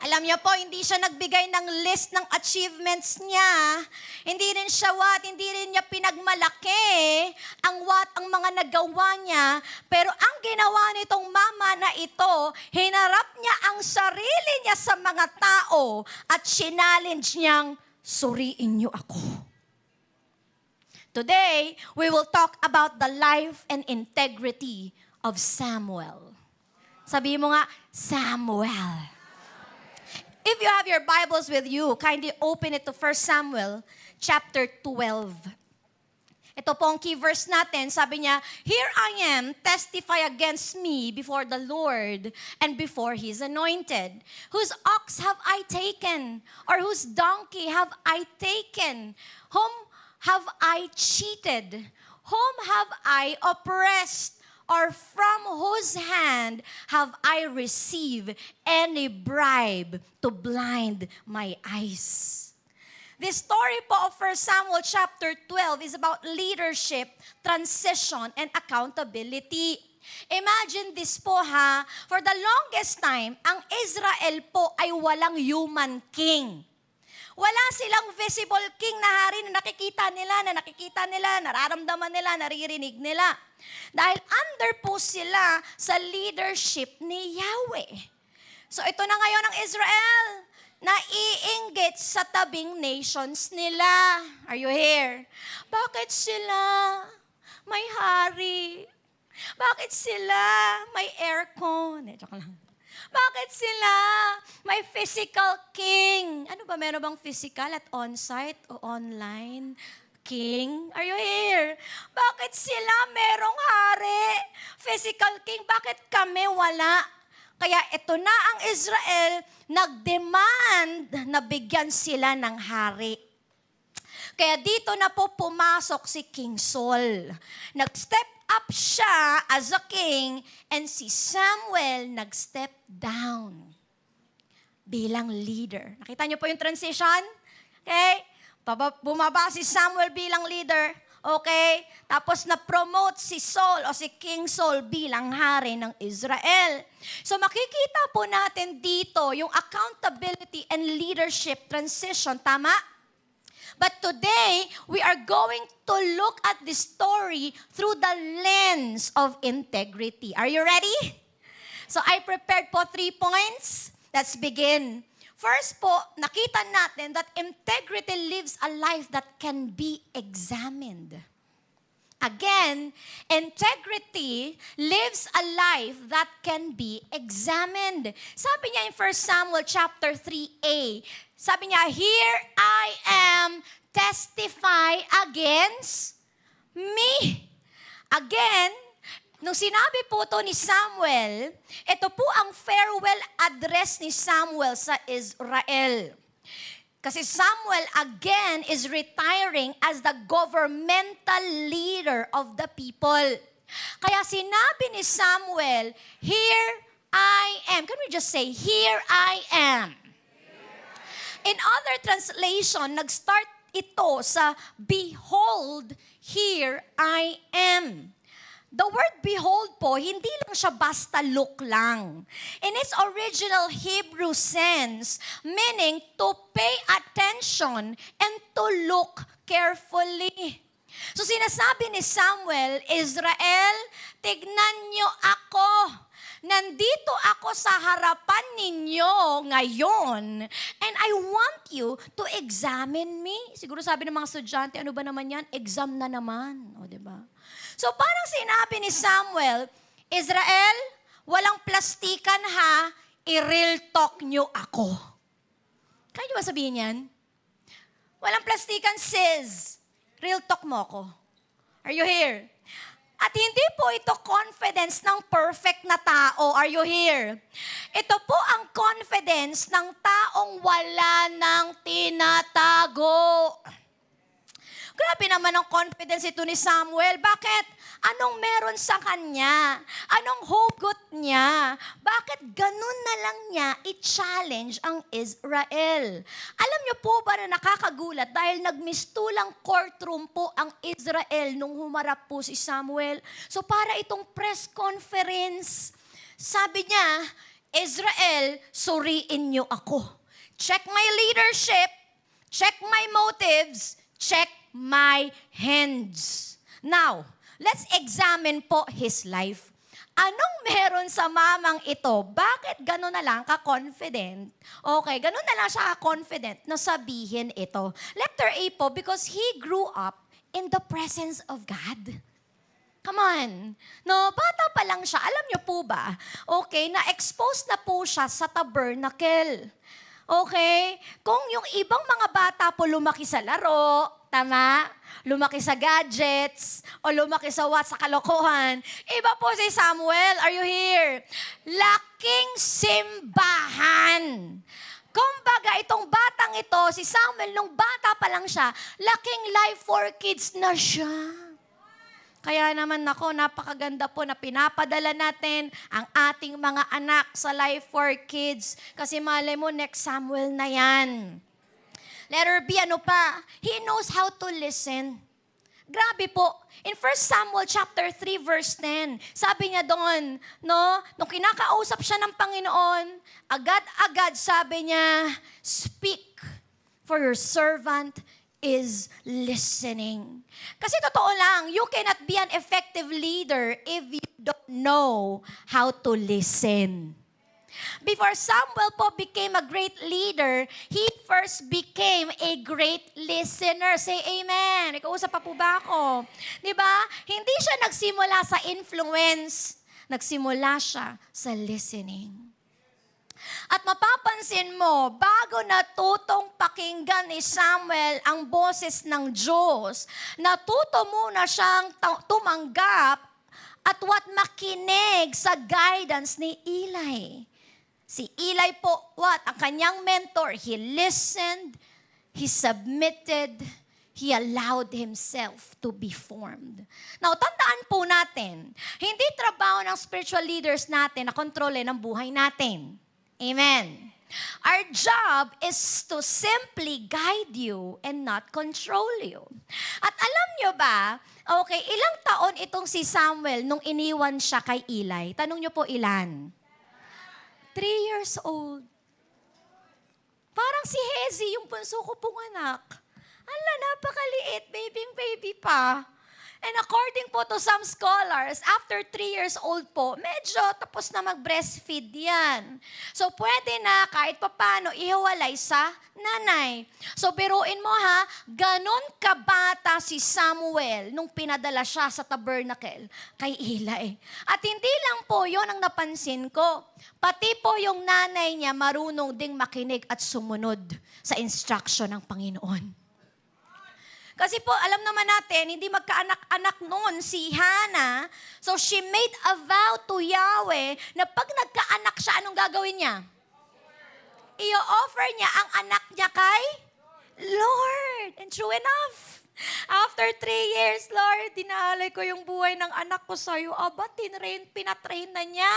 Alam niyo po, hindi siya nagbigay ng list ng achievements niya. Hindi rin siya hindi rin niya pinagmalaki ang mga nagawa niya. Pero ang ginawa nitong mama na ito, hinarap niya ang sarili niya sa mga tao at challenge niyang, suriin niyo ako. Today, we will talk about the life and integrity of Samuel. Sabi mo nga, Samuel. If you have your Bibles with you, kindly open it to 1 Samuel chapter 12. Ito po ang key verse natin. Sabi niya, "Here I am, testify against me before the Lord and before His anointed. Whose ox have I taken? Or whose donkey have I taken? Whom have I cheated? Whom have I oppressed? Or from whose hand have I received any bribe to blind my eyes? This story po of 1 Samuel chapter 12 is about leadership, transition, and accountability. Imagine this po ha, for the longest time, ang Israel po ay walang human king. Wala silang visible king na hari na nakikita nila, nararamdaman nila, naririnig nila. Dahil under po sila sa leadership ni Yahweh. So ito na ngayon ang Israel, naiinggit sa tabing nations nila. Are you here? Bakit sila may hari? Bakit sila may aircon? Joke lang. Bakit sila may physical king? Ano ba, meron bang physical at on-site o online king? Are you here? Bakit sila merong hari? Physical king, bakit kami wala? Kaya ito na ang Israel, nag-demand na bigyan sila ng hari. Kaya dito na po pumasok si King Saul. Nag-step up siya as a king and si Samuel nag-step down bilang leader. Nakita niyo po yung transition? Okay? Bumaba si Samuel bilang leader. Okay? Tapos na-promote si Saul o si King Saul bilang hari ng Israel. So makikita po natin dito yung accountability and leadership transition. Tama? But today, we are going to look at this story through the lens of integrity. Are you ready? So I prepared po 3 points. Let's begin. First po, nakita natin that integrity lives a life that can be examined. Again, integrity lives a life that can be examined. Sabi niya in 1 Samuel chapter 3a, sabi niya, "Here I am, testify against me." Again, nung sinabi po to ni Samuel, ito po ang farewell address ni Samuel sa Israel. Kasi Samuel again is retiring as the governmental leader of the people. Kaya sinabi ni Samuel, "Here I am." Can we just say, "Here I am"? In other translation, nag-start ito sa "Behold, here I am." The word behold po, hindi lang siya basta look lang. In its original Hebrew sense, meaning to pay attention and to look carefully. So sinasabi ni Samuel, Israel, tignan niyo ako. Nandito ako sa harapan ninyo ngayon and I want you to examine me. Siguro sabi ng mga estudyante, ano ba naman yan? Exam na naman. O, diba? So parang sinabi ni Samuel, Israel, walang plastikan ha, i-real talk nyo ako. Kaya nyo ba sabihin yan? Walang plastikan sis, real talk mo ako. Are you here? At hindi po ito confidence ng perfect na tao. Are you here? Ito po ang confidence ng taong wala nang tinatago. Grabe naman ang confidence ito ni Samuel. Bakit? Anong meron sa kanya? Anong hugot niya? Bakit ganun na lang niya i-challenge ang Israel? Alam niyo po ba na nakakagulat dahil nagmistulang courtroom po ang Israel nung humarap po si Samuel? So para itong press conference, sabi niya, Israel, suriin niyo ako. Check my leadership, check my motives, check my hands. Now, let's examine po his life. Anong meron sa mamang ito? Bakit gano'n na lang ka-confident? Okay, gano'n na lang siya ka-confident na sabihin ito. Letter A po, because he grew up in the presence of God. Come on. No, bata pa lang siya. Alam niyo po ba? Okay, na-expose na po siya sa tabernacle. Okay? Kung yung ibang mga bata po lumaki sa laro, tama? Lumaki sa gadgets, o lumaki sa sa kalokohan. Iba po si Samuel, are you here? Laking simbahan. Kumbaga, itong batang ito, si Samuel, nung bata pa lang siya, laking life for kids na siya. Kaya naman ako, napakaganda po na pinapadala natin ang ating mga anak sa Life for Kids. Kasi malay mo, next Samuel na yan. Letter B, ano pa? He knows how to listen. Grabe po. In 1 Samuel chapter 3 verse 10, sabi niya doon, no, nung kinakausap siya ng Panginoon, agad-agad sabi niya, speak, for your servant is listening. Kasi totoo lang, you cannot be an effective leader if you don't know how to listen. Before Samuel po became a great leader, he first became a great listener. Say amen. Ikausap pa po ba ako? Diba? Hindi siya nagsimula sa influence. Nagsimula siya sa listening. At mapapansin mo, bago natutong pakinggan ni Samuel ang boses ng Diyos, natuto muna siyang tumanggap at makinig sa guidance ni Eli. Si Eli po, ang kanyang mentor, he listened, he submitted, he allowed himself to be formed. Now, tandaan po natin, hindi trabaho ng spiritual leaders natin na kontrolin ang buhay natin. Amen. Our job is to simply guide you and not control you. At alam nyo ba, okay, ilang taon itong si Samuel nung iniwan siya kay Eli? Tanong nyo po ilan? 3 years old. Parang si Hezi, yung bunso ko pong anak. Ala, napakaliit, baby pa. And according po to some scholars, after 3 years old po, medyo tapos na mag-breastfeed yan. So pwede na kahit papano ihiwalay sa nanay. So biruin mo ha, ganon kabata si Samuel nung pinadala siya sa tabernacle kay Eli. At hindi lang po yon ang napansin ko. Pati po yung nanay niya marunong ding makinig at sumunod sa instruction ng Panginoon. Kasi po, alam naman natin, hindi magkaanak-anak noon si Hannah. So she made a vow to Yahweh na pag nagkaanak siya, anong gagawin niya? I-offer niya ang anak niya kay Lord. And true enough, after 3 years, Lord, dinaalay ko yung buhay ng anak ko sa'yo. Aba, pinatrain na niya.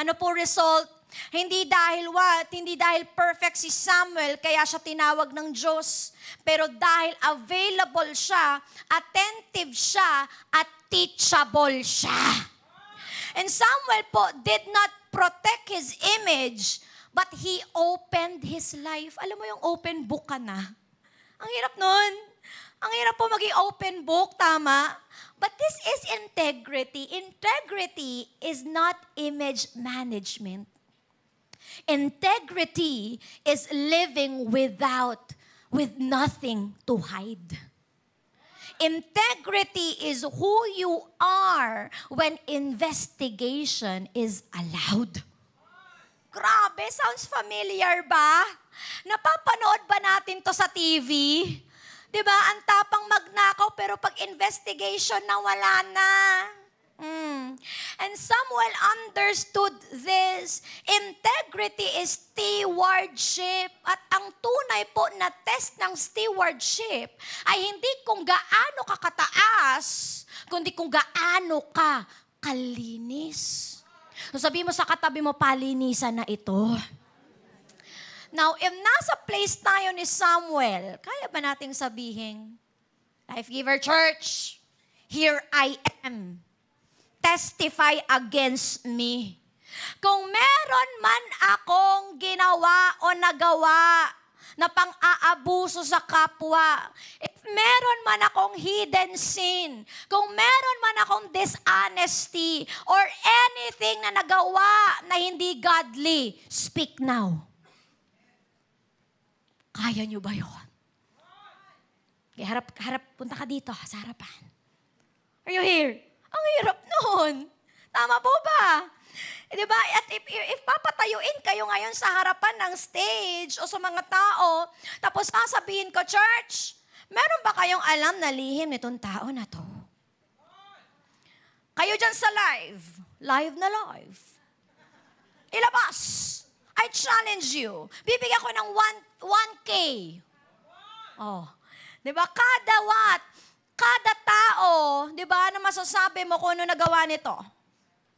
Ano po result? Hindi dahil perfect si Samuel, kaya siya tinawag ng Diyos. Pero dahil available siya, attentive siya, at teachable siya. And Samuel po did not protect his image, but he opened his life. Alam mo yung open book ka na? Ang hirap nun. Ang hirap po maging open book, tama? But this is integrity. Integrity is not image management. Integrity is living with nothing to hide. Integrity is who you are when investigation is allowed. Grabe, sounds familiar ba? Napapanood ba natin to sa TV? Diba, ang tapang magnakaw pero pag investigation na wala na. And Samuel understood this. Integrity is stewardship. At ang tunay po na test ng stewardship ay hindi kung gaano ka kataas, kundi kung gaano ka kalinis. So sabi mo sa katabi mo, palinisan na ito. Now, if nasa place tayo ni Samuel, kaya ba nating sabihin, Life Giver Church, here I am. Testify against me. Kung meron man akong ginawa o nagawa na pang-aabuso sa kapwa, if meron man akong hidden sin, kung meron man akong dishonesty or anything na nagawa na hindi godly, speak now. Kaya nyo ba yun? Harap, punta ka dito sa harapan. Are you here? Ang hirap nun. Tama po ba? Diba? At if papatayuin kayo ngayon sa harapan ng stage o sa mga tao, tapos sasabihin ko, Church, meron ba kayong alam na lihim nitong tao na to? Kayo dyan sa live na live. Ilabas I challenge you. Bibigyan ko ng 1K. Oh. Di ba? Kada tao, di ba, na masasabi mo kung ano nagawa nito?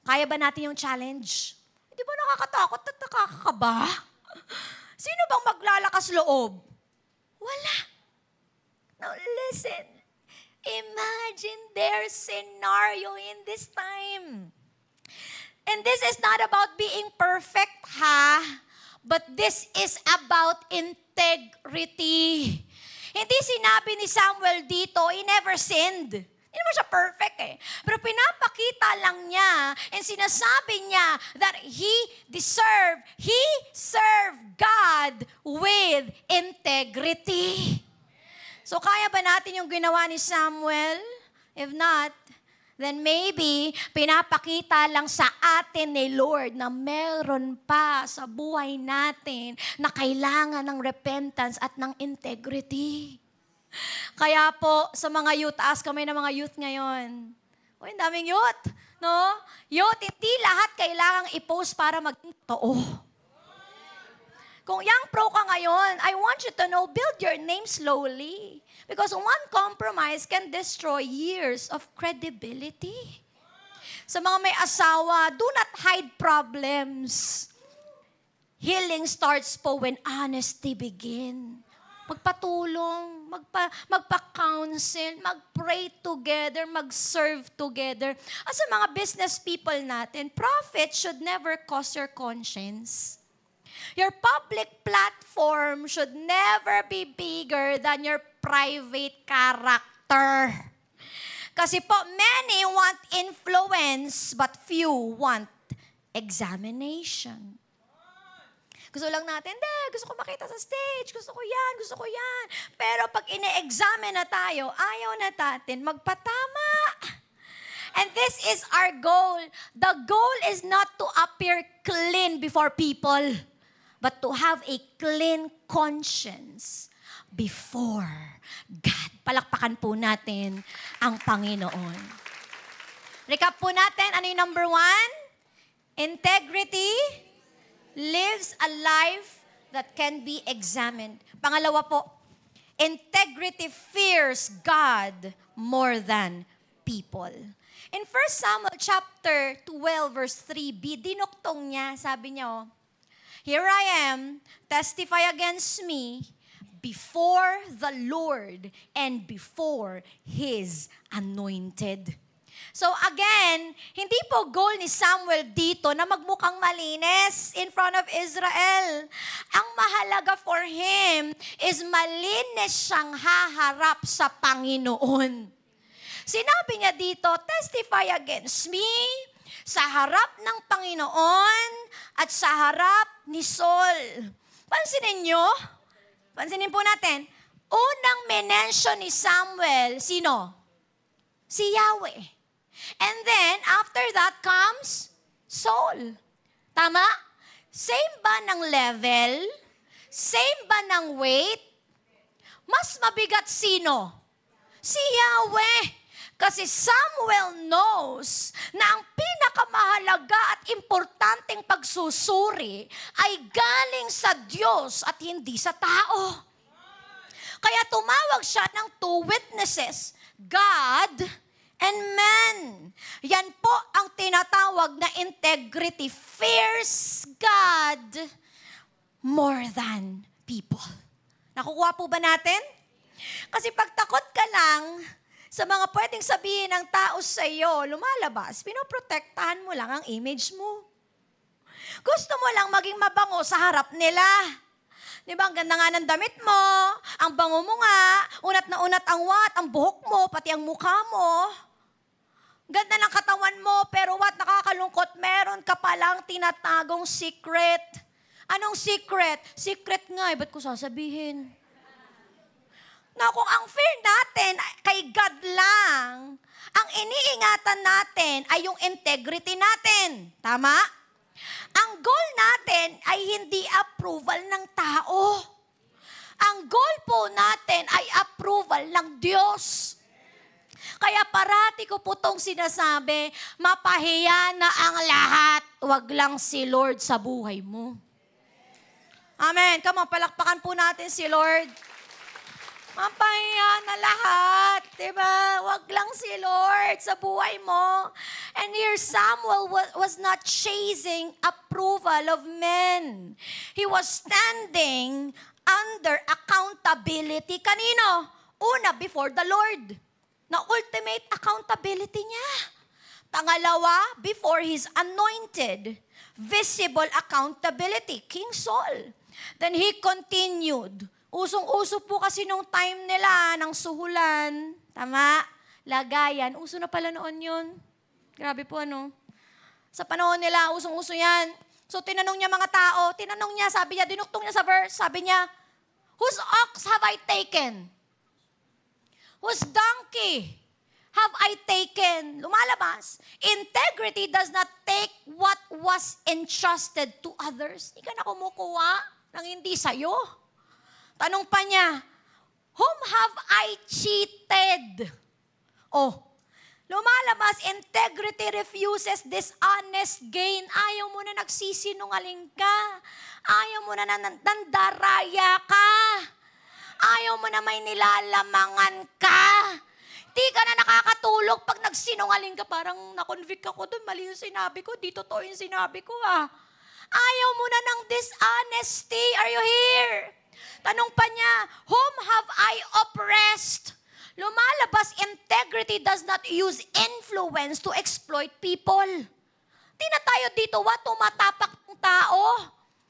Kaya ba natin yung challenge? Di ba nakakatakot at nakakakaba? Sino bang maglalakas loob? Wala. Now listen. Imagine their scenario in this time. And this is not about being perfect, ha? But this is about integrity. Hindi sinabi ni Samuel dito, he never sinned. Hindi naman siya perfect eh. Pero pinapakita lang niya and sinasabi niya that he served God with integrity. So kaya ba natin yung ginawa ni Samuel? If not, then maybe pinapakita lang sa atin ni Lord na meron pa sa buhay natin na kailangan ng repentance at ng integrity. Kaya po, sa mga youth, ask kami ng mga youth ngayon. Uy, ang daming youth, no? Youth, hindi lahat kailangang i-post para maging totoo. Kung young pro ka ngayon, I want you to know, build your name slowly. Because one compromise can destroy years of credibility. Sa mga may asawa, do not hide problems. Healing starts po when honesty begin. Magpatulong, magpa-counsel, mag-pray together, mag-serve together. At sa mga business people natin, profit should never cost your conscience. Your public platform should never be bigger than your private character. Kasi po, many want influence, but few want examination. Gusto lang natin, gusto ko makita sa stage, gusto ko yan. Pero pag ine-examine na tayo, ayaw na natin magpatama. And this is our goal. The goal is not to appear clean before people, but to have a clean conscience before God. Palakpakan po natin ang Panginoon. Recap po natin, ano yung number 1? Integrity lives a life that can be examined. Pangalawa po, integrity fears God more than people. In 1 Samuel chapter 12 verse 3b, dinuktong niya, sabi niya, here I am, testify against me before the Lord and before His anointed. So again, hindi po goal ni Samuel dito na magmukhang malinis in front of Israel. Ang mahalaga for him is malinis siyang haharap sa Panginoon. Sinabi niya dito, testify against me sa harap ng Panginoon at sa harap ni Saul. Pansinin nyo? Pansinin po natin. Unang mention ni Samuel, sino? Si Yahweh. And then, after that comes Saul. Tama? Same ba ng level? Same ba ng weight? Mas mabigat sino? Si Yahweh. Kasi Samuel knows na ang pinakamahalaga at importanteng pagsusuri ay galing sa Diyos at hindi sa tao. Kaya tumawag siya ng two witnesses, God and man. Yan po ang tinatawag na integrity. Fears God more than people. Nakukuha po ba natin? Kasi pag takot ka lang sa mga pwedeng sabihin ng tao sa iyo, lumalabas, pinoprotektahan mo lang ang image mo. Gusto mo lang maging mabango sa harap nila. Di ba, ang ganda nga ng damit mo, ang bango mo nga, unat na unat ang ang buhok mo, pati ang mukha mo. Ganda ng katawan mo, pero nakakalungkot, meron ka palang tinatagong secret. Anong secret? Secret nga, ba't ko sasabihin? Na kung ang fear natin kay God lang, ang iniingatan natin ay yung integrity natin. Tama? Ang goal natin ay hindi approval ng tao. Ang goal po natin ay approval ng Diyos. Kaya parati ko po itong sinasabi, mapahiya na ang lahat, wag lang si Lord sa buhay mo. Amen. Come on, palakpakan po natin si Lord. Mapahiya na lahat. Diba? Wag lang si Lord sa buhay mo. And here Samuel was not chasing approval of men. He was standing under accountability. Kanino? Una, before the Lord. Na ultimate accountability niya. Pangalawa, before his anointed. Visible accountability. King Saul. Then he continued. Usong-uso po kasi nung time nila ng suhulan. Tama? Lagayan. Uso na pala noon yun. Grabe po ano. Sa panahon nila, usong-uso yan. So tinanong niya mga tao. Tinanong niya, sabi niya, dinuktong niya sa verse. Sabi niya, whose ox have I taken? Whose donkey have I taken? Lumalabas. Integrity does not take what was entrusted to others. Hindi ka na kumukuha ng hindi sa'yo. Tanong pa niya, whom have I cheated? Oh, lumalabas, integrity refuses dishonest gain. Ayaw mo na nagsisinungaling ka. Ayaw mo na nandaraya ka. Ayaw mo na may nilalamangan ka. Di ka na nakakatulog pag nagsinungaling ka. Parang na-convict ako doon. Mali yung sinabi ko. Di totoo yung sinabi ko ah. Ayaw mo na ng dishonesty. Are you here? Tanong pa niya, whom have I oppressed? Lumalabas, integrity does not use influence to exploit people. Di na tayo dito, what? Tumatapak ng tao.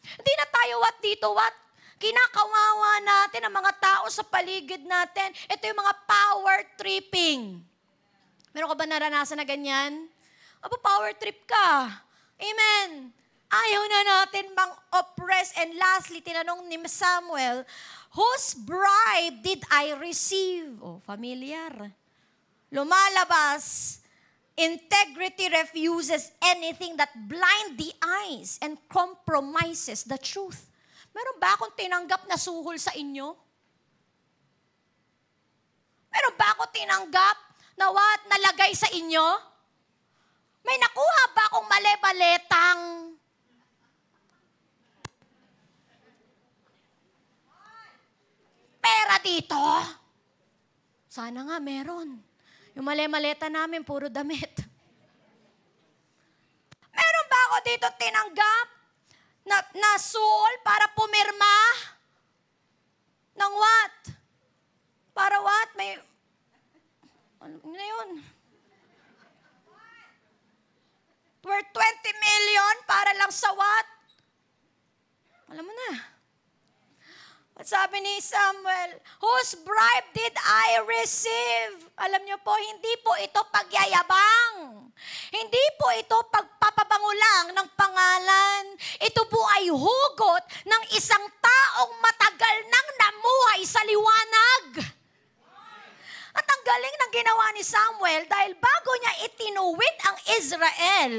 Di na tayo, what? Dito, what? Kinakawawa natin ang mga tao sa paligid natin. Ito yung mga power tripping. Meron ka ba naranasan na ganyan? Aba, power trip ka. Amen. Ayaw na natin bang oppress. And lastly, tinanong ni Samuel, whose bribe did I receive? Oh, familiar. Lumalabas, integrity refuses anything that blind the eyes and compromises the truth. Meron ba akong tinanggap na suhol sa inyo? Meron ba akong tinanggap na what? Nalagay sa inyo? May nakuha ba akong mali-baletang pera dito? Sana nga meron. Yung mali-maleta namin, puro damit. Meron ba ako dito tinanggap na suol para pumirma? Ng what? Para what? May, ano na yun? Worth 20 million para lang sa what? Alam mo na. At sabi ni Samuel, whose bribe did I receive? Alam niyo po, hindi po ito pagyayabang. Hindi po ito pagpapabango lang ng pangalan. Ito po ay hugot ng isang taong matagal nang namuhay sa liwanag. At ang galing ng ginawa ni Samuel dahil bago niya itinuwid ang Israel,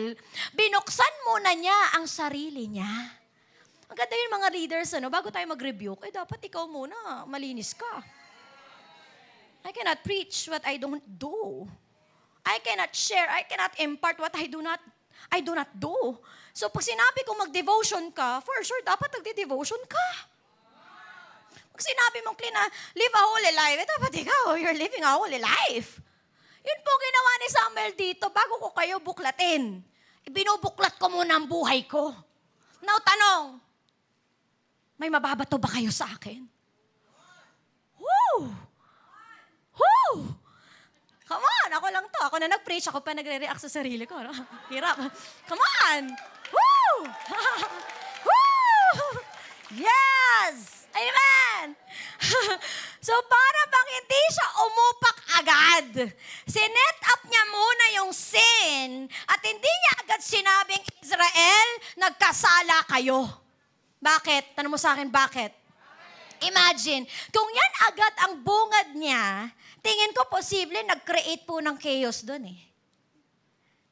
binuksan muna niya ang sarili niya. Ang ganda yun mga readers, bago tayo mag-review, dapat ikaw muna, malinis ka. I cannot preach what I don't do. I cannot share, I cannot impart what I do not do. So pag sinabi ko mag-devotion ka, for sure, dapat nagde-devotion ka. Pag sinabi mong live a holy life, dapat ikaw, you're living a holy life. Yun po ginawa ni Samuel dito, bago ko kayo buklatin. Binubuklat ko muna ang buhay ko. Now, tanong, may mababato ba kayo sa akin? Woo! Woo! Come on, ako lang to. Ako na nag-preach, ako pa nagre-react sa sarili ko. No? Hirap. Come on! Woo! Woo! Yes! Amen! So para bang hindi siya umupak agad, sinet up niya muna yung sin at hindi niya agad sinabing, Israel, nagkasala kayo. Bakit? Tanong mo sa akin, bakit? Imagine, kung yan agad ang bungad niya, tingin ko posible nag-create po ng chaos doon eh.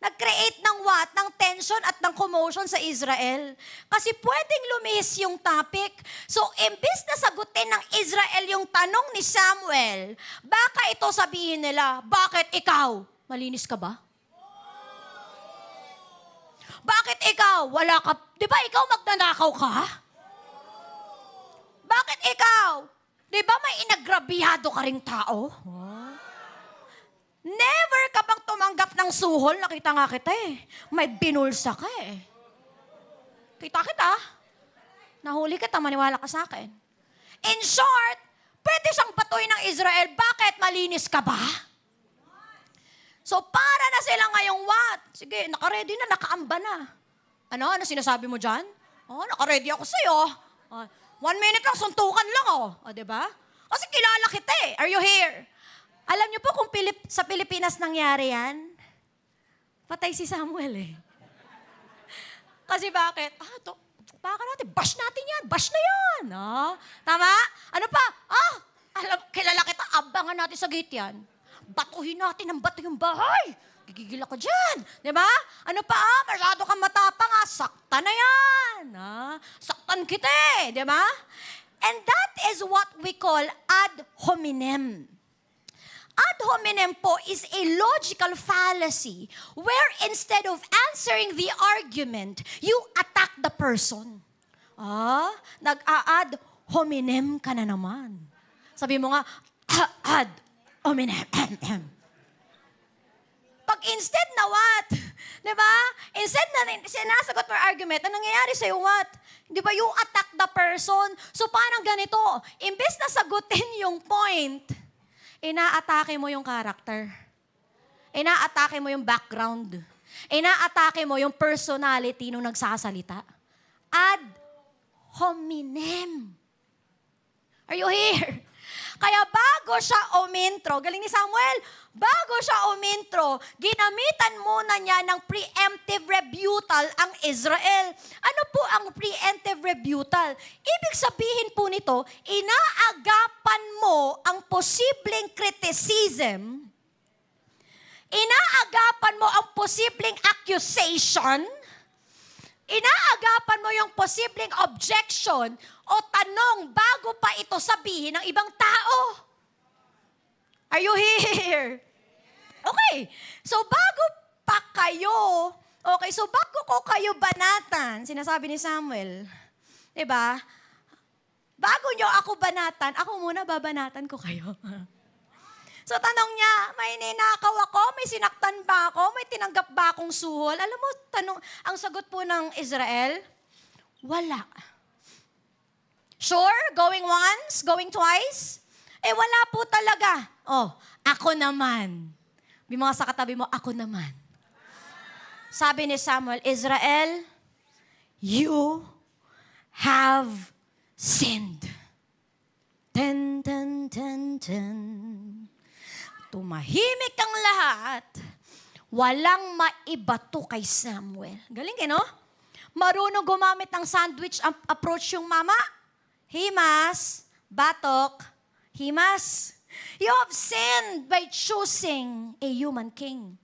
Nag-create ng what? Ng tension at ng commotion sa Israel. Kasi pwedeng lumihis yung topic. So, imbis na sagutin ng Israel yung tanong ni Samuel, baka ito sabihin nila, bakit ikaw? Malinis ka ba? Bakit ikaw? Wala ka, di ba ikaw magnanakaw ka? Bakit ikaw? Di ba may inagrabiyado ka ring tao? Never ka bang tumanggap ng suhol? Nakita nga kita eh. May binulsa ka eh. Kita. Nahuli kita, maniwala ka sa akin. In short, pwede siyang batuin ng Israel. Bakit? Malinis ka ba? So, para na sila ngayong what? Sige, naka-ready na, nakaamba na. Ano sinasabi mo dyan? Naka-ready ako sa'yo. 1 minute lang, suntukan lang, diba? Kasi kilala kita eh. Are you here? Alam niyo po kung sa Pilipinas nangyari yan? Patay si Samuel eh. Kasi bakit? Baka natin, bash natin yan, bash na yan. Tama? Ano pa? Kilala kita, abangan natin sa gate yan. Batuhin natin ng bato yung bahay. Gigigil ako dyan. Di ba? Ano pa? Masyado kang matapang sakta na yan. Saktan kita eh. Di ba? And that is what we call ad hominem. Ad hominem po is a logical fallacy where instead of answering the argument, you attack the person. Nag-a-ad hominem ka na naman. Sabi mo nga, ad hominem. Pag instead na what? Diba? Instead na sinasagot mo yung argument, ang nangyayari sa'yo what? Di ba? You attack the person. So parang ganito, imbes na sagutin yung point, inaatake mo yung character. Inaatake mo yung background. Inaatake mo yung personality nung nagsasalita. Ad hominem. Are you here? Kaya bago siya umintro, galing ni Samuel, bago siya umintro, ginamitan muna niya ng preemptive rebuttal ang Israel. Ano po ang preemptive rebuttal? Ibig sabihin po nito, inaagapan mo ang posibleng criticism, inaagapan mo ang posibleng accusation, inaagapan mo yung posibleng objection o tanong bago pa ito sabihin ng ibang tao. Are you here? Okay. So bago ko kayo banatan, sinasabi ni Samuel, diba? Bago nyo ako banatan, ako muna babanatan ko kayo. So tanong niya, may ninakaw ako, may sinaktan ba ako, may tinanggap ba akong suhol? Alam mo, ang sagot po ng Israel, wala. Sure? Going once? Going twice? Wala po talaga. Ako naman. May mga sa katabi mo, ako naman. Sabi ni Samuel, Israel, you have sinned. Ten, ten, ten, ten. Tumahimik ang lahat. Walang maibato kay Samuel. Galing no? Marunong gumamit ng sandwich approach yung mama. Himas, batok, himas. You have sinned by choosing a human king.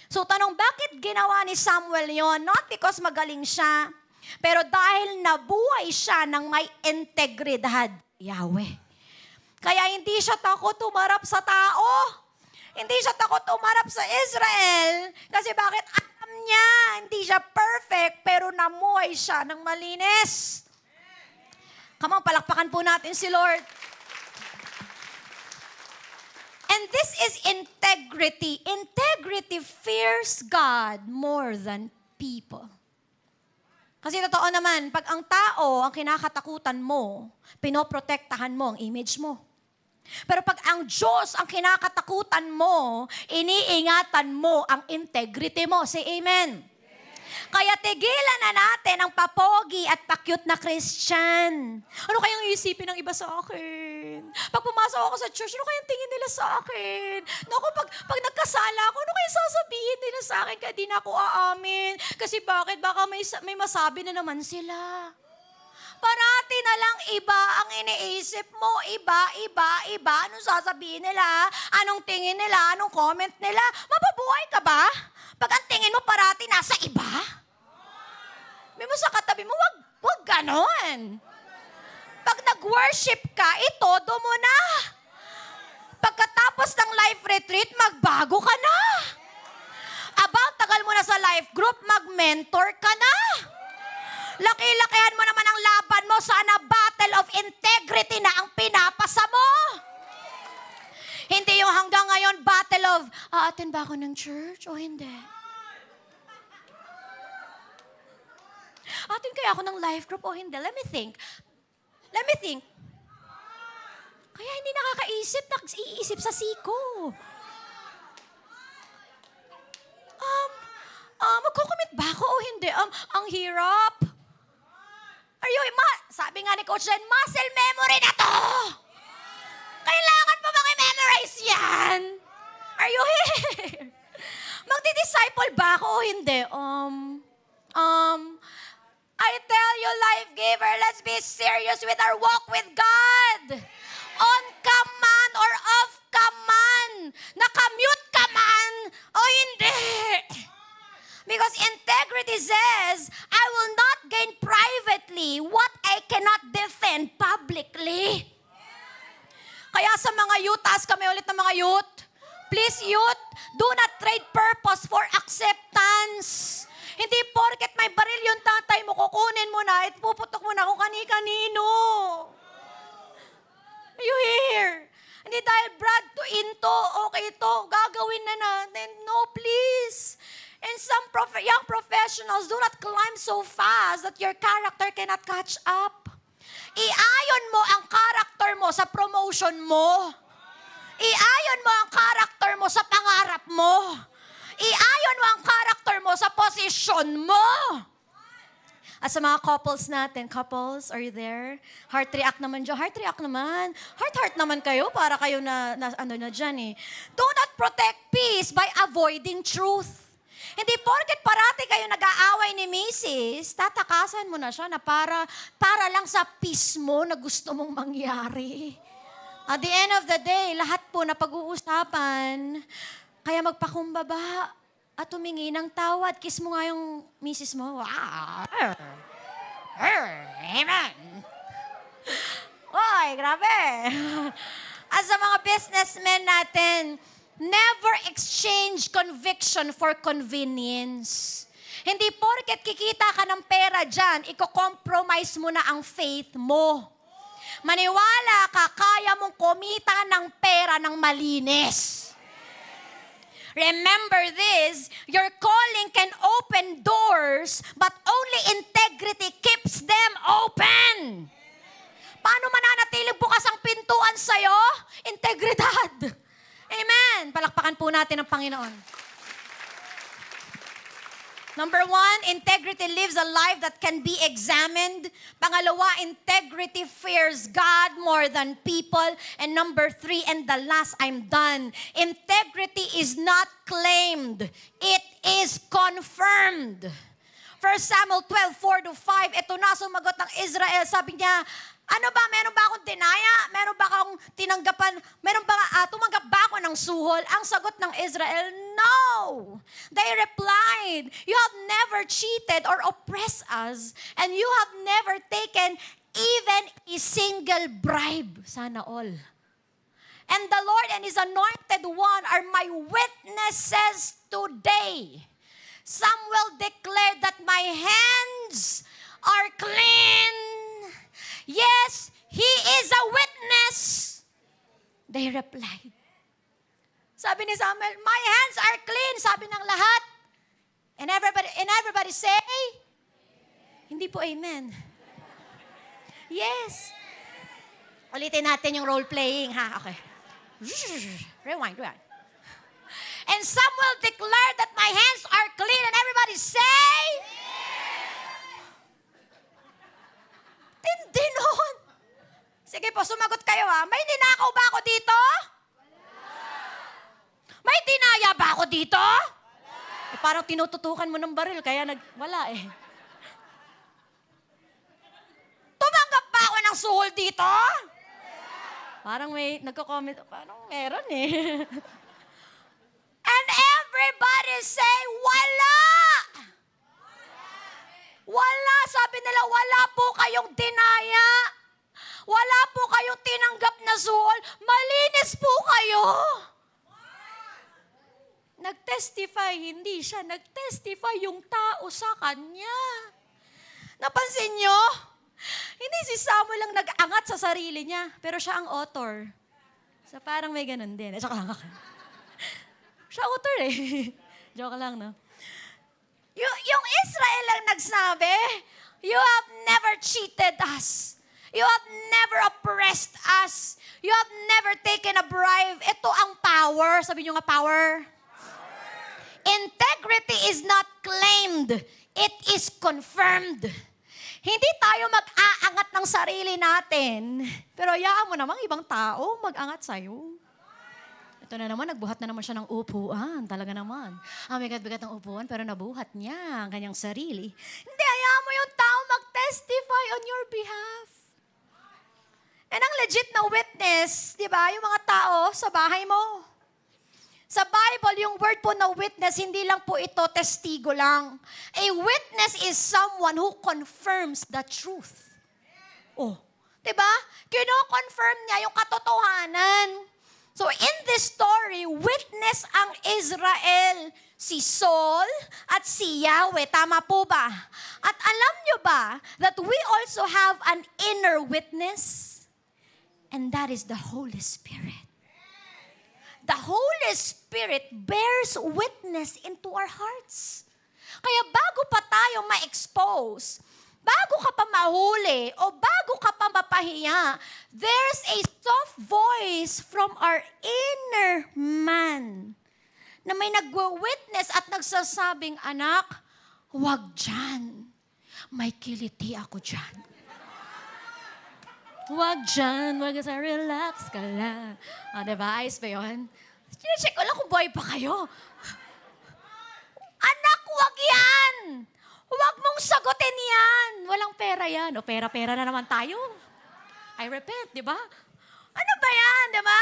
So tanong, bakit ginawa ni Samuel yon? Not because magaling siya, pero dahil nabuhay siya ng may integridad, Yahweh. Kaya hindi siya takot umarap sa tao. Hindi siya takot umarap sa Israel. Kasi bakit? Alam niya, hindi siya perfect, pero namuhay siya ng malinis. Come on, palakpakan po natin si Lord. And this is integrity. Integrity fears God more than people. Kasi totoo naman, pag ang tao ang kinakatakutan mo, pinoprotektahan mo ang image mo. Pero pag ang Diyos ang kinakatakutan mo, iniingatan mo ang integrity mo. Say amen. Kaya tigilan na natin ang papogi at pakyut na Christian. Ano kayang iisipin ng iba sa akin? Pag pumasok ako sa church, ano kayang tingin nila sa akin? Naku, pag nagkasala ako, ano kayang sasabihin nila sa akin? Kaya di na ako aamin. Kasi bakit? Baka may masabi na naman sila. Parati na lang iba ang iniisip mo. Iba. Anong sasabihin nila? Anong tingin nila? Anong comment nila? Mapabuhay ka ba? Pag ang tingin mo parati nasa iba? May mo sa katabi mo, wag ganon. Pag nag-worship ka, itodo mo na. Pagkatapos ng life retreat, magbago ka na. Abang tagal mo na sa life group, mag-mentor ka na. Laki-lakihan mo naman ang laban mo, sana bata battle of integrity na ang pinapasa mo. Hindi yung hanggang ngayon battle of, attend ba ako ng church o hindi? Attend kaya ako ng life group o hindi? Let me think. Kaya hindi nakakaisip, iisip sa siko. Magkukumit ba ako o hindi? Ang hirap. Sabi nga ni Coach Jen, muscle memory na to! Kailangan pa bang i-memorize yan? Are you here? Magdi-disciple ba ako o hindi? I tell you, life giver, let's be serious with our walk with God. On ka man or off ka man, nakamute ka man o hindi. Because integrity says, I will not gain privately what I cannot defend publicly. Kaya sa mga youth, taas kami ulit ng mga youth. Please youth, do not trade purpose for acceptance. Hindi porket may baril yung tatay mo, kukunin mo na, at puputok mo na kung kani-kanino. Are you here? Hindi dahil Brad to into, okay ito, gagawin na natin. No, please. And some young professionals do not climb so fast that your character cannot catch up. Iayon mo ang character mo sa promotion mo. Iayon mo ang character mo sa pangarap mo. Iayon mo ang character mo sa posisyon mo. At sa mga couples natin, couples, are you there? Heart react naman dyan. Heart react naman. Heart naman kayo para kayo na dyan eh. Do not protect peace by avoiding truth. Hindi porket parati kayo nag-aaway ni Mrs., tatakasan mo na siya na para lang sa peace mo na gusto mong mangyari. At the end of the day, lahat po na pag-uusapan, kaya magpakumbaba at humingi ng tawad. Kiss mo nga yung Mrs. mo. Wow. Amen. Oy, grabe. At sa mga businessmen natin, never exchange conviction for convenience. Hindi porket kikita ka ng pera dyan, iko-compromise mo na ang faith mo. Maniwala ka, kaya mong kumita ng pera ng malinis. Remember this, your calling can open doors, but only integrity keeps them open. Paano mananatiling bukas ang pintuan sa'yo? Integridad. Amen. Palakpakan po natin ang Panginoon. Number 1, integrity lives a life that can be examined. Pangalawa, integrity fears God more than people. And number 3, and the last, I'm done. Integrity is not claimed. It is confirmed. 1 Samuel 12:4-5, ito na sumagot ng Israel. Sabi niya, ano ba, meron ba akong dinaya? Meron ba akong tinanggapan? Meron ba, tumanggap ba ako ng suhol? Ang sagot ng Israel, no. They replied, you have never cheated or oppressed us, and you have never taken even a single bribe. Sana all. And the Lord and His anointed one are my witnesses today. Samuel declared that my hands are clean. Yes, he is a witness. They replied. Sabi ni Samuel, my hands are clean. Sabi ng lahat. And everybody say, hindi po amen. Yes. Ulitin natin yung role playing, ha? Okay. Rewind. And Samuel declared that my hands are clean. And everybody say, tindi nun. Sige po, sumagot kayo ha. May ninakaw ba ako dito? May dinaya ba ako dito? Eh, parang tinututukan mo ng baril, kaya wala eh. Tumanggap ba ako ng suhol dito? Parang may nagko-comment, parang meron eh. And everybody say, wala! Wala, sabi nila, wala po kayong dinaya. Wala po kayong tinanggap na suhol. Malinis po kayo. Nag-testify, hindi siya. Nag-testify yung tao sa kanya. Napansin nyo? Hindi si Samuel lang nag-angat sa sarili niya, pero siya ang author. So parang may ganun din. Joke lang. Siya author eh. Joke lang, no? Yung Israel lang nagsabi, you have never cheated us. You have never oppressed us. You have never taken a bribe. Ito ang power. Sabi niyo nga, power. Integrity is not claimed. It is confirmed. Hindi tayo mag-aangat ng sarili natin. Pero hayaan mo namang ibang tao mag-angat sa'yo. Ito na naman, nagbuhat na naman siya ng upuan. Talaga naman. Ang bigat-bigat ng upuan, pero nabuhat niya ang kanyang sarili. Hindi, hayaan mo yung tao mag-testify on your behalf. And ang legit na witness, di ba, yung mga tao sa bahay mo. Sa Bible, yung word po na witness, hindi lang po ito testigo lang. A witness is someone who confirms the truth. Oh, di ba? Kino-confirm niya yung katotohanan. So in this story, witness ang Israel, si Saul at si Yahweh. Tama po ba? At alam nyo ba that we also have an inner witness? And that is the Holy Spirit. The Holy Spirit bears witness into our hearts. Kaya bago pa tayo ma-expose, bago ka pa mahuli, o bago ka pa mapahiya, there's a soft voice from our inner man na may nagwa-witness at nagsasabing, anak, huwag dyan. May kiliti ako dyan. Huwag dyan, huwag sa relax ka lang. O, diba? Ayos ba yun? Sinecheck ko lang kung buhay pa kayo. Anak, huwag yan! Huwag mong sagutin yan! Walang pera yan. O, pera-pera na naman tayo. I repent, di ba? Ano ba yan, di ba?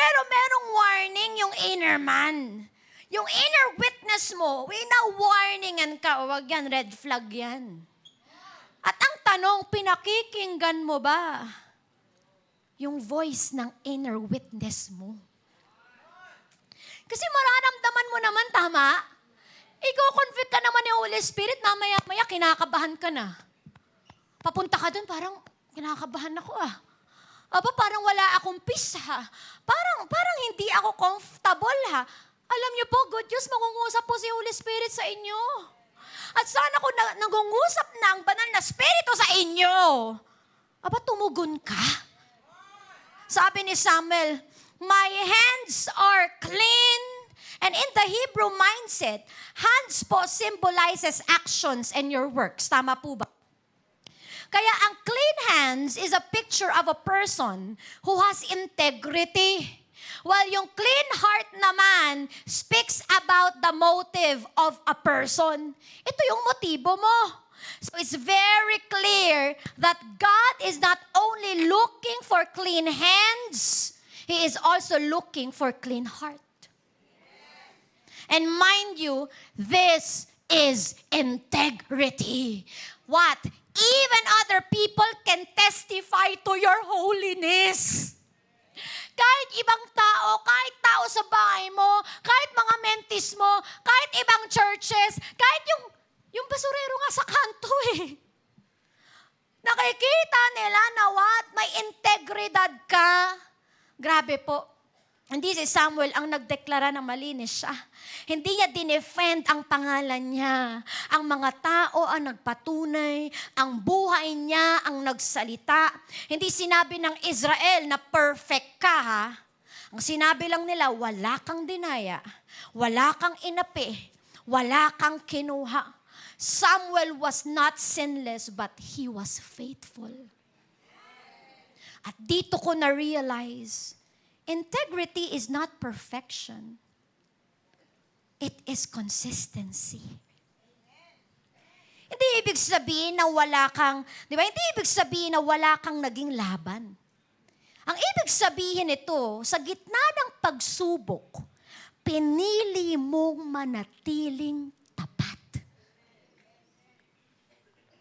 Pero merong warning yung inner man. Yung inner witness mo, wina-warningan ka, huwag yan, red flag yan. At ang tanong, pinakikinggan mo ba yung voice ng inner witness mo? Kasi mararamdaman mo naman, tama? Iko-convict ka naman ni Holy Spirit, mamaya-maya kinakabahan ka na. Papunta ka dun, parang kinakabahan ako Aba, parang wala akong peace Parang hindi ako comfortable Alam niyo po, good news, mangungusap po si Holy Spirit sa inyo. At sana kung nangungusap na ang banal na Espiritu sa inyo, aba, tumugon ka. Sabi ni Samuel, my hands are clean. And in the Hebrew mindset, hands po symbolizes actions and your works. Tama po ba? Kaya ang clean hands is a picture of a person who has integrity. While yung clean heart naman speaks about the motive of a person. Ito yung motibo mo. So it's very clear that God is not only looking for clean hands, He is also looking for clean heart. And mind you, this is integrity. What? Even other people can testify to your holiness. Kahit ibang tao, kahit tao sa bahay mo, kahit mga mentis mo, kahit ibang churches, kahit yung basurero nga sa kanto Nakikita nila na what? May integridad ka. Grabe po. Hindi si Samuel ang nagdeklara na malinis siya. Hindi niya dinefend ang pangalan niya. Ang mga tao ang nagpatunay, ang buhay niya ang nagsalita. Hindi sinabi ng Israel na perfect ka Ang sinabi lang nila, wala kang dinaya, wala kang inapi, wala kang kinuha. Samuel was not sinless, but he was faithful. At dito ko na-realize, integrity is not perfection. It is consistency. Hindi ibig sabihin na wala kang, di ba? Hindi ibig sabihin na wala kang naging laban. Ang ibig sabihin ito, sa gitna ng pagsubok, pinili mong manatiling tapat.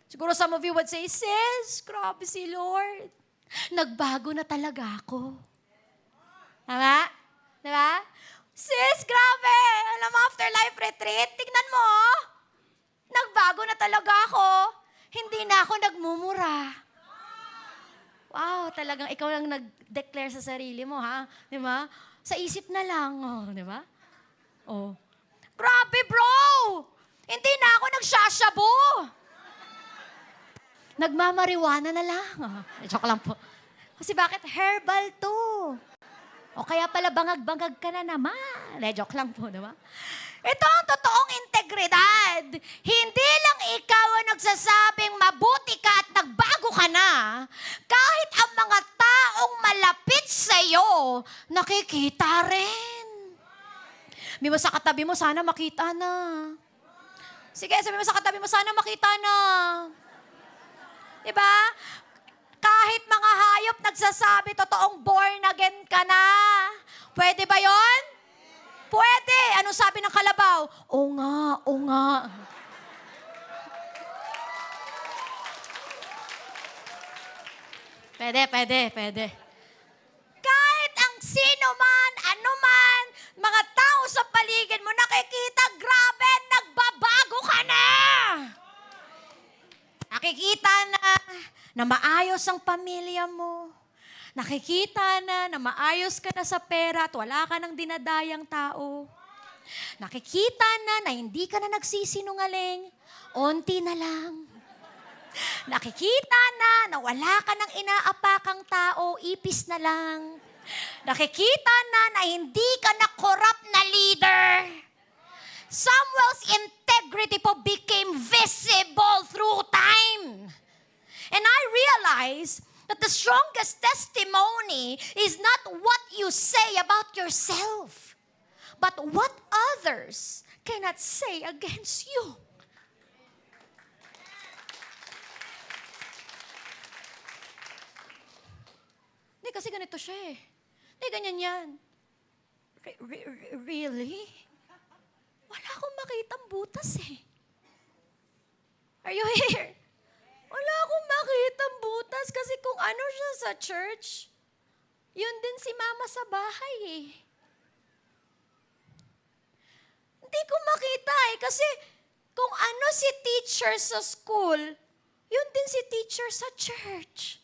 Siguro some of you would say, sis, grabe si Lord. Nagbago na talaga ako. Tama? Diba? Sis, grabe! Alam mo, after life retreat, tignan mo, nagbago na talaga ako. Hindi hindi na ako nagmumura. Wow, talagang ikaw lang nag-declare sa sarili mo, ha? Di ba? Sa isip na lang, oh, di ba? Oh. Grabe, bro! Hindi na ako nagsasabo. Nagmamariwana na lang. Oh, joke lang po. Kasi bakit? Herbal to. O kaya pala bangag-bangag ka na naman. Joke lang po, di ba? Ito ang totoong integridad. Hindi lang ikaw ang nagsasabing mabuti ka at nagbago ka na. Kahit ang mga taong malapit sa'yo, nakikita rin. Sabi mo sa katabi mo, sana makita na. Sige, sabi mo sa katabi mo, sana makita na. Diba? Kahit mga hayop nagsasabi, totoong born again ka na. Pwede ba yon? Pwede. Anong sabi ng kalabaw? O nga, o nga. Pwede. Kahit ang sino man, ano man, mga tao sa paligid mo, nakikita, grabe, nagbabago ka na. Nakikita na maayos ang pamilya mo. Nakikita na maayos ka na sa pera at wala ka ng dinadayang tao. Nakikita na hindi ka na nagsisinungaling. Onti na lang. Nakikita na wala ka ng inaapakang tao, ipis na lang. Nakikita na hindi ka na corrupt na leader. Samuel's integrity po became visible through time. And I realized that the strongest testimony is not what you say about yourself, but what others cannot say against you. Hindi, kasi ganito siya eh. Hindi, ganyan yan. Really? Wala akong makitang butas eh. Are you here? Wala akong makitang butas kasi kung ano siya sa church, yun din si mama sa bahay eh. Hindi ko makita eh kasi kung ano si teacher sa school, yun din si teacher sa church.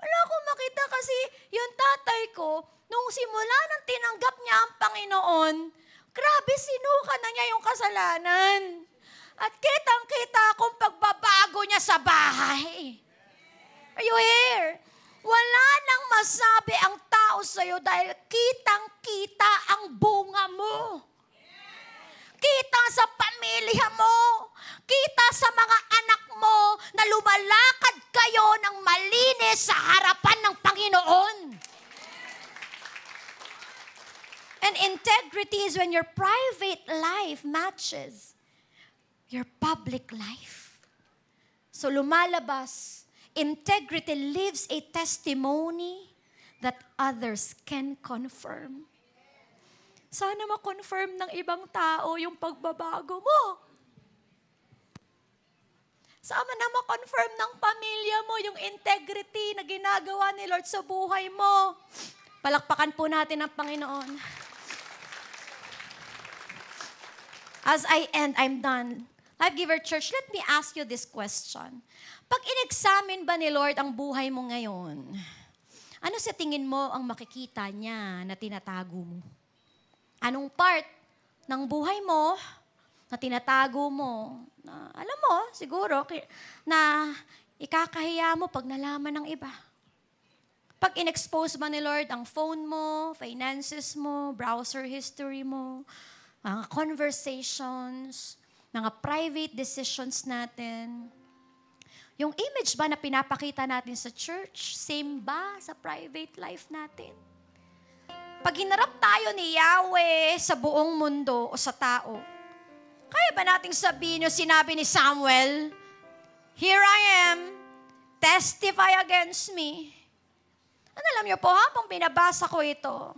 Wala akong makita kasi yung tatay ko, nung simula nang tinanggap niya ang Panginoon, grabe sinuka na niya yung kasalanan. At kitang-kita akong pagbabago niya sa bahay. Are you here? Wala nang masabi ang tao sa'yo dahil kitang-kita ang bunga mo. Kita sa pamilya mo. Kita sa mga anak mo na lumalakad kayo ng malinis sa harapan ng Panginoon. And integrity is when your private life matches your public life. So lumalabas, integrity leaves a testimony that others can confirm. Sana ma-confirm ng ibang tao yung pagbabago mo. Sana na ma-confirm ng pamilya mo yung integrity na ginagawa ni Lord sa buhay mo. Palakpakan po natin ang Panginoon. As I end, I'm done. Life Giver Church, let me ask you this question. Pag in-examine ba ni Lord ang buhay mo ngayon, ano sa tingin mo ang makikita niya na tinatago mo? Anong part ng buhay mo na tinatago mo? Na, alam mo, siguro, na ikakahiya mo pag nalaman ng iba. Pag in-expose ba ni Lord ang phone mo, finances mo, browser history mo, mga conversations, mga private decisions natin. Yung image ba na pinapakita natin sa church, same ba sa private life natin? Pag hinarap tayo ni Yahweh sa buong mundo o sa tao, kaya ba nating sabihin yung sinabi ni Samuel, "Here I am, testify against me." Ano alam niyo po, habang binabasa ko ito,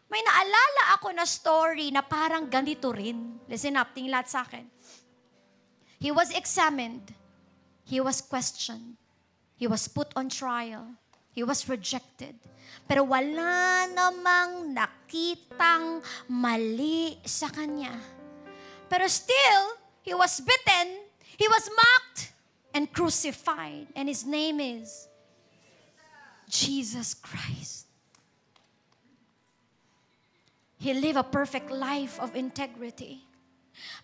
may naalala ako na story na parang ganito rin. Listen up, tingin lahat sa akin. He was examined. He was questioned. He was put on trial. He was rejected. Pero wala namang nakitang mali sa kanya. Pero still, he was beaten. He was mocked. and crucified, and His name is Jesus Christ. He lived a perfect life of integrity.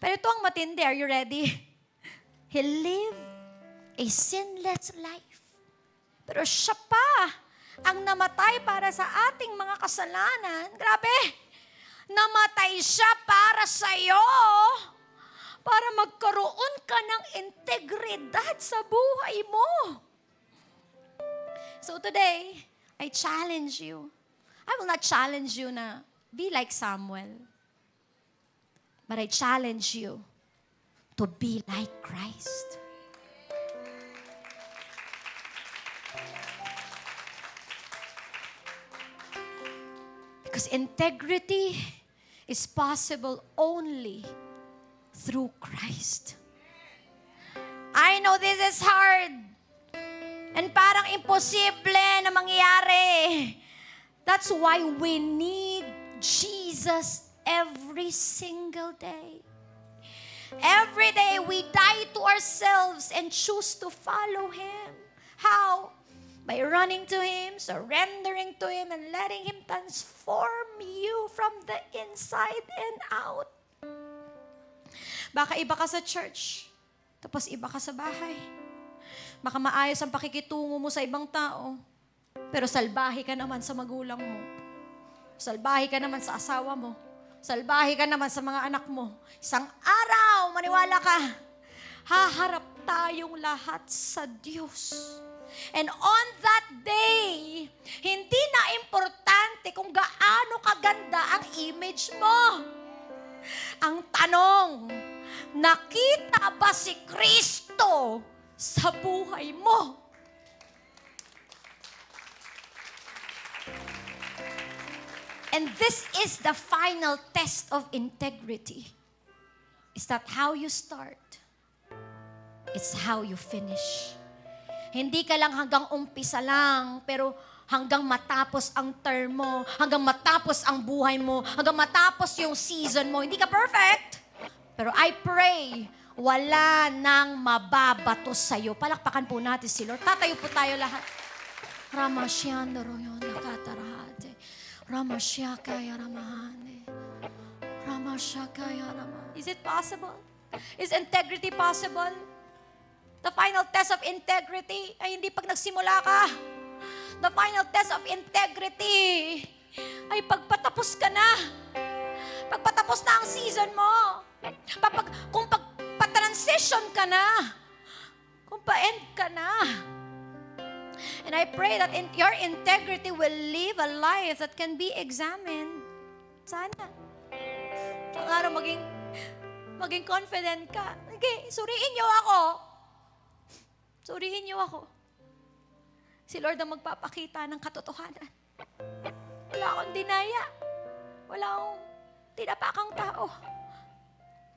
Pero ito ang matindi. Are you ready? He lived a sinless life. Pero siya pa ang namatay para sa ating mga kasalanan. Grabe! Namatay siya para sa'yo. Para magkaroon ka ng integridad sa buhay mo. So today, I challenge you. I will not challenge you na be like Samuel. But I challenge you to be like Christ. Because integrity is possible only through Christ. I know this is hard. And parang imposible na mangyari. That's why we need Jesus every single day. Every day we die to ourselves and choose to follow Him. How? By running to Him, surrendering to Him, and letting Him transform you from the inside and out. Baka iba ka sa church, tapos iba ka sa bahay. Baka maayos ang pakikitungo mo sa ibang tao, pero salbahe ka naman sa magulang mo. Salbahe ka naman sa asawa mo. Salbahe ka naman sa mga anak mo. Isang araw, maniwala ka, haharap tayong lahat sa Diyos. And on that day, hindi na importante kung gaano kaganda ang image mo. Ang tanong, nakita ba si Kristo sa buhay mo? And this is the final test of integrity. Is that how you start? It's how you finish. Hindi ka lang hanggang umpisa lang, pero hanggang matapos ang term mo, hanggang matapos ang buhay mo, hanggang matapos yung season mo. Hindi ka perfect. Pero I pray, wala nang mababato sa'yo. Palakpakan po natin si Lord. Tatayo po tayo lahat. Ramashyandaro yon nakatarahate. Ramashyakaya ramahane. Ramashyakaya ramahane. Is it possible? Is integrity possible? The final test of integrity ay hindi pag nagsimula ka. The final test of integrity ay pagpatapos ka na. Pagpatapos na ang season mo. Kung pagpa-transition ka na. Kung pa-end ka na. And I pray that your integrity will live a life that can be examined. Sana. Ang araw maging confident ka. Okay, suriin niyo ako. Suriin niyo ako. Si Lord ang magpapakita ng katotohanan. Wala akong dinaya. Wala akong tinapakang tao.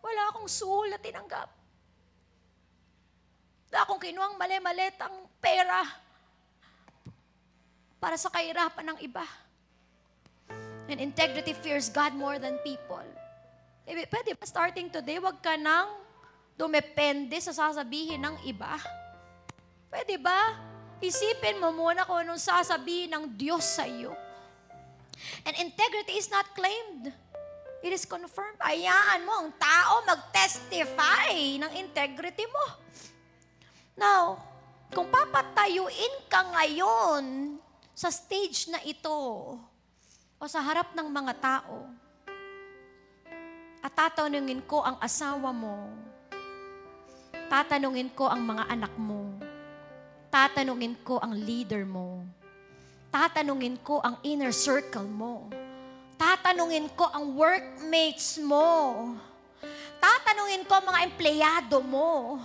Wala akong suhol na tinanggap. Wala akong kinuhang mali-malitang pera para sa kahirapan ng iba. And integrity fears God more than people. Pwede ba starting today, wag ka nang dumepende sa sasabihin ng iba? Pwede ba? Isipin mo muna kung anong sasabihin ng Diyos sa iyo. And integrity is not claimed. It is confirmed. Hayaan mo ang tao mag-testify ng integrity mo. Now, kung papatayuin ka ngayon sa stage na ito o sa harap ng mga tao at tatanungin ko ang asawa mo, tatanungin ko ang mga anak mo, tatanungin ko ang leader mo, tatanungin ko ang inner circle mo, tatanungin ko ang workmates mo, tatanungin ko ang mga empleyado mo,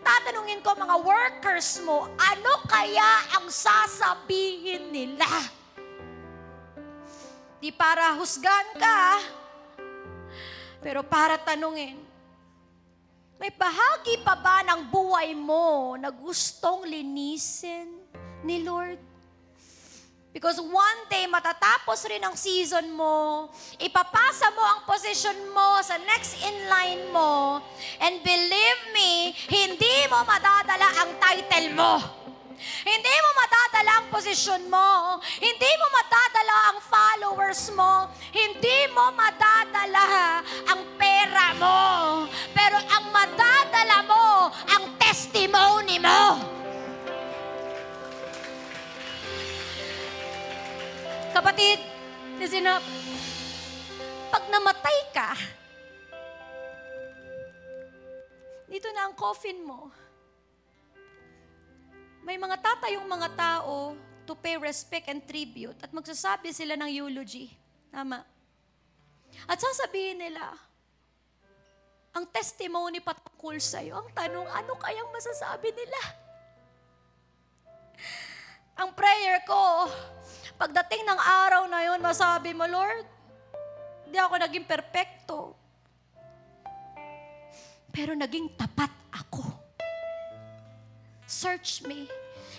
tatanungin ko mga workers mo, ano kaya ang sasabihin nila? Di para husgan ka, pero para tanungin, may bahagi pa ba ng buhay mo na gustong linisin ni Lord? Because one day, matatapos rin ang season mo, ipapasa mo ang position mo sa next in line mo, and believe me, hindi mo madadala ang title mo. Hindi mo madadala ang posisyon mo. Hindi mo madadala ang followers mo. Hindi mo madadala ang pera mo. Pero ang madadala mo, ang testimony mo. Kapatid, listen up. Pag namatay ka, dito na ang coffin mo. May mga tatayong mga tao to pay respect and tribute at magsasabi sila ng eulogy. Tama. At sasabihin nila, ang testimony patungkol sa'yo. Ang tanong, ano kayang masasabi nila? Ang prayer ko, pagdating ng araw na yun, masabi mo, Lord, di ako naging perpekto. Pero naging tapat ako. Search me,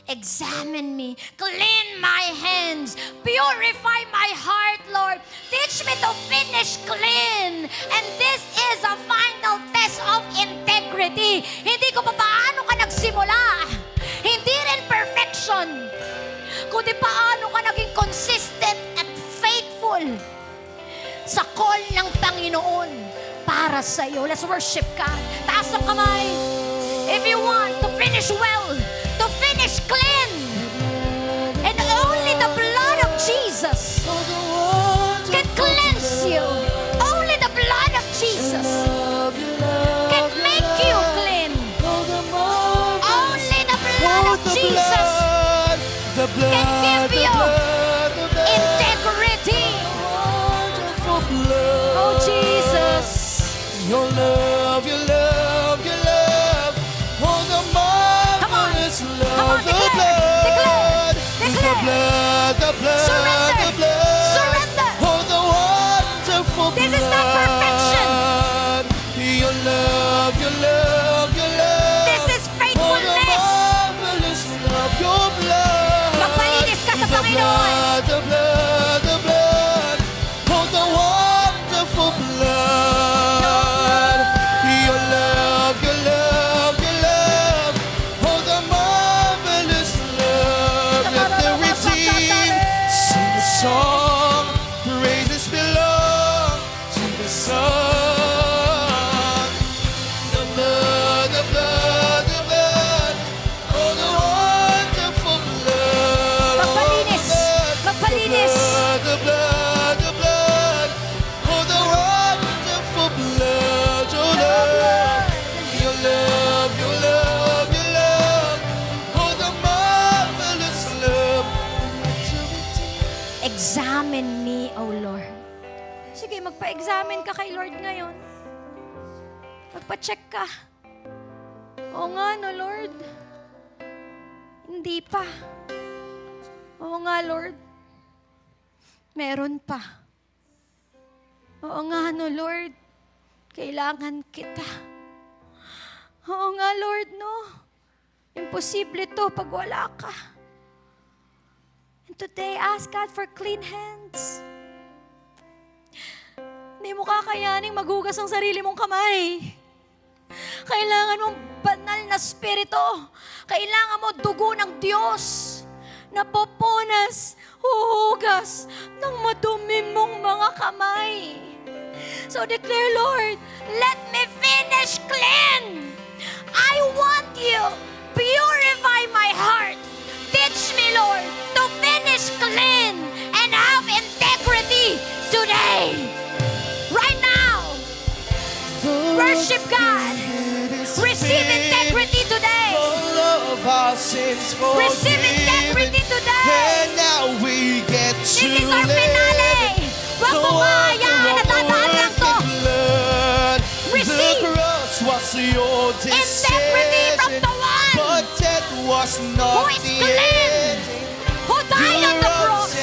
examine me, clean my hands, purify my heart, Lord. Teach me to finish clean. And this is a final test of integrity. Hindi ko pa paano ka nagsimula. Hindi rin perfection. Kundi paano ka naging consistent at faithful sa call ng Panginoon para sa iyo. Let's worship God. Taas ang kamay. If you want to finish well, to finish clean, and only the blood of Jesus can cleanse you. Only the blood of Jesus can make you clean. Only the blood of Jesus can give you integrity. Oh, Jesus. Your love, your love, your love. Oh, the marvelous love, the blood, the blood, the blood, Surrender. the blood. Surrender. Oh, the wonderful blood. This is not perfection. Your love, your love, your love. This is Oh, the faithfulness. marvelous love, your blood. Magpalinis ka sa The Panginoon. blood, the blood, the blood. Oh, the wonderful blood. Your love, your love, your love. Oh, the marvelous love. Let the redeemed sing the song. Praises belong to the Son. The blood, the blood, the blood. Oh, the wonderful blood. Magpalinis. Magpalinis. The blood, the blood. Oh, the wonderful blood. Your love, your love, your love, your love. Oh, the marvelous love. Examine me, O Lord. Sige, magpa-examine ka kay Lord ngayon. Magpa-check ka. Oo nga, no, Lord. Hindi pa. Oo nga, Lord. Meron pa. Oo nga, no, Lord. Kailangan kita. Oo nga, Lord, no. Imposible to pag wala ka. And today, ask God for clean hands. Hindi mo kakayaning maghugas ang sarili mong kamay. Kailangan mong banal na spirito. Kailangan mo dugo ng Diyos na pupunas, huhugas ng madumi mong mga kamay. So declare, Lord, let me finish clean. I want you. Purify my heart. Teach me, Lord, to finish clean and have integrity today. Right now. Worship God. Receive integrity today. All of our sins Receive integrity forgiven. today. And now we get to This is our finale. Huwag mong mahayaan na dadaan lang to. Receive The cross was your integrity from decision, the one but that was who not is the clean, end. who died on the cross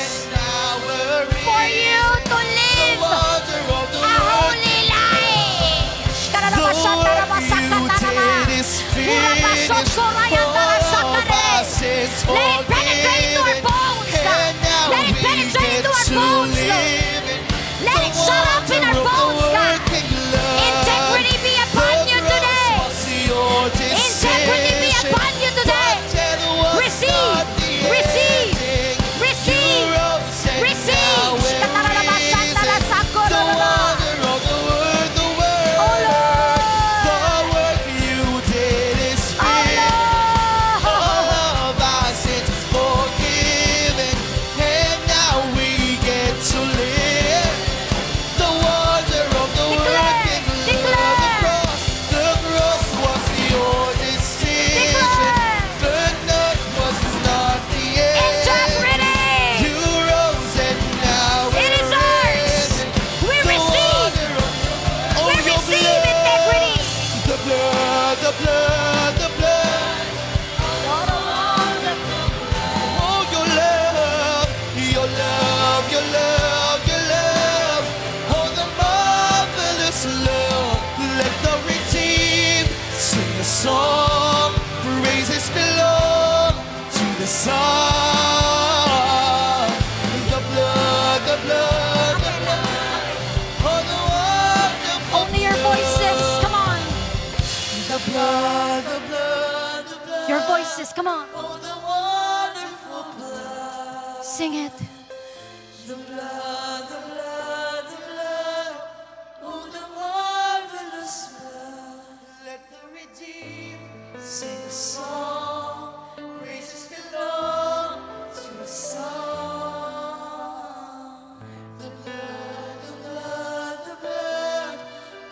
for you to The live wonder of the a world. holy life. The work you did is finished. All of our sins Let it penetrate your forgiven. bones, God. And now Jesus. Come on. Oh, the wonderful blood. Sing it. The blood, the blood, the blood. Oh, the marvelous blood. Let the redeemed sing a song. Praises belong to a song. The blood, the blood, the blood.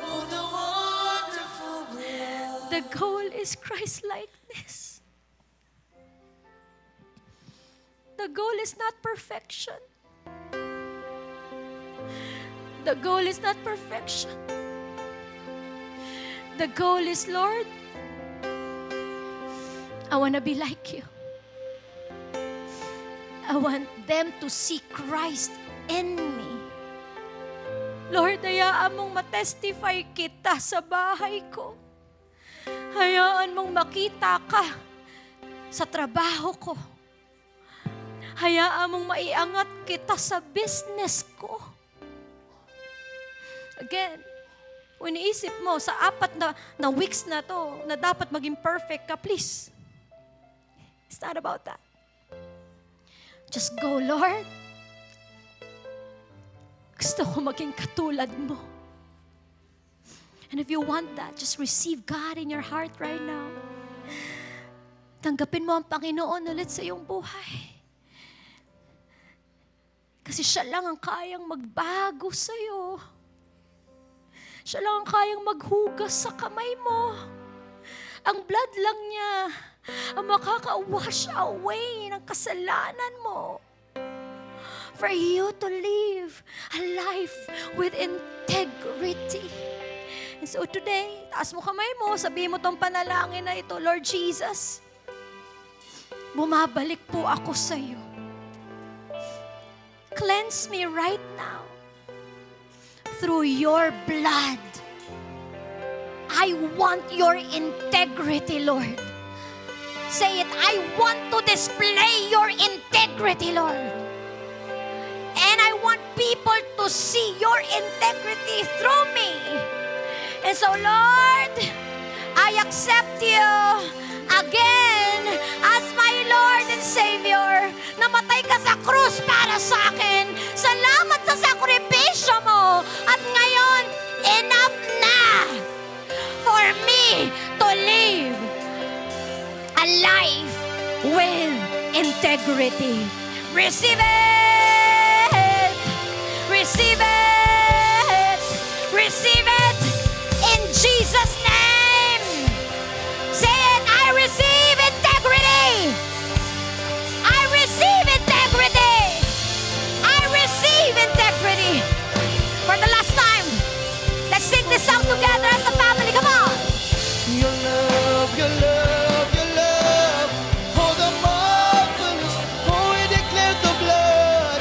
Oh, the wonderful blood. The goal is Christ-likeness. The goal is not perfection. The goal is not perfection. The goal is, Lord, I want to be like you. I want them to see Christ in me. Lord, hayaan mong matestify kita sa bahay ko. Hayaan mong makita ka sa trabaho ko. Hayaan mong maiangat kita sa business ko. Again, kung iniisip mo sa 4 na weeks na to, na dapat maging perfect ka, please. It's not about that. Just go, Lord. Gusto ko maging katulad mo. And if you want that, just receive God in your heart right now. Tanggapin mo ang Panginoon ulit sa iyong buhay. Kasi siya lang ang kayang magbago sa'yo. Siya lang ang kayang maghugas sa kamay mo. Ang blood lang niya ang makaka-wash away ng kasalanan mo. For you to live a life with integrity. And so today, taas mo kamay mo, sabihin mo tong panalangin na ito, Lord Jesus, bumabalik po ako sa iyo. Cleanse me right now through your blood. I want your integrity, Lord. Say it, I want to display your integrity, Lord. And I want people to see your integrity through me. And so, Lord, I accept you again as my Lord and Savior. Namatay ka sa krus para sa akin. Salamat sa sakripisyo mo. At ngayon, enough na for me to live a life with integrity. Receive it! Receive it! Receive it in Jesus' name! Say it, I receive integrity! I receive integrity! I receive integrity! For the last time, let's sing this song together as a family. Come on! Your love, your love, your love. Oh, the marvelous. Oh, we declare the blood,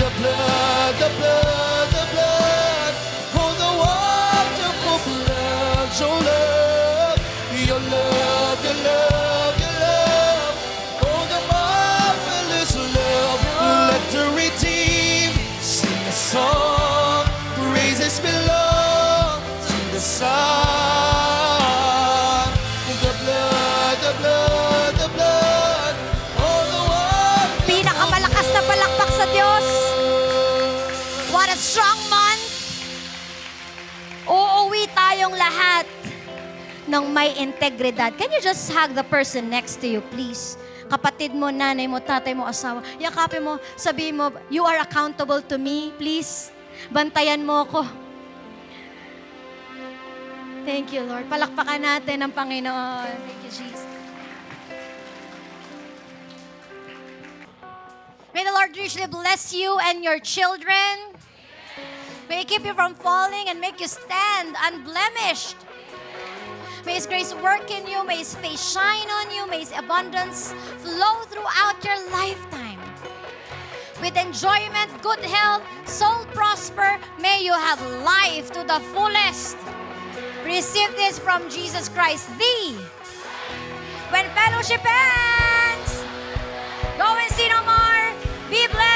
the blood, the blood, the blood. Oh, the wonderful blood. Your love, your love, your love, your love. Oh, the marvelous love. Let the redeemed sing a song. Praises belong to the Son. The blood, the blood, the blood. Oh, the one. Pinakamalakas na palakpak sa Diyos. What a strong month. Uuwi tayong lahat ng may integridad. Can you just hug the person next to you, please? Kapatid mo, nanay mo, tatay mo, asawa. Yakapin mo, sabihin mo, you are accountable to me, please. Bantayan mo ako. Thank you, Lord. Palakpakan natin ang Panginoon. Thank you, Jesus. May the Lord richly bless you and your children. May He keep you from falling and make you stand unblemished. May His grace work in you. May His face shine on you. May His abundance flow throughout your lifetime. With enjoyment, good health, soul prosper, may you have life to the fullest. Receive this from Jesus Christ, thee. When fellowship ends, go and sin no more. Be blessed.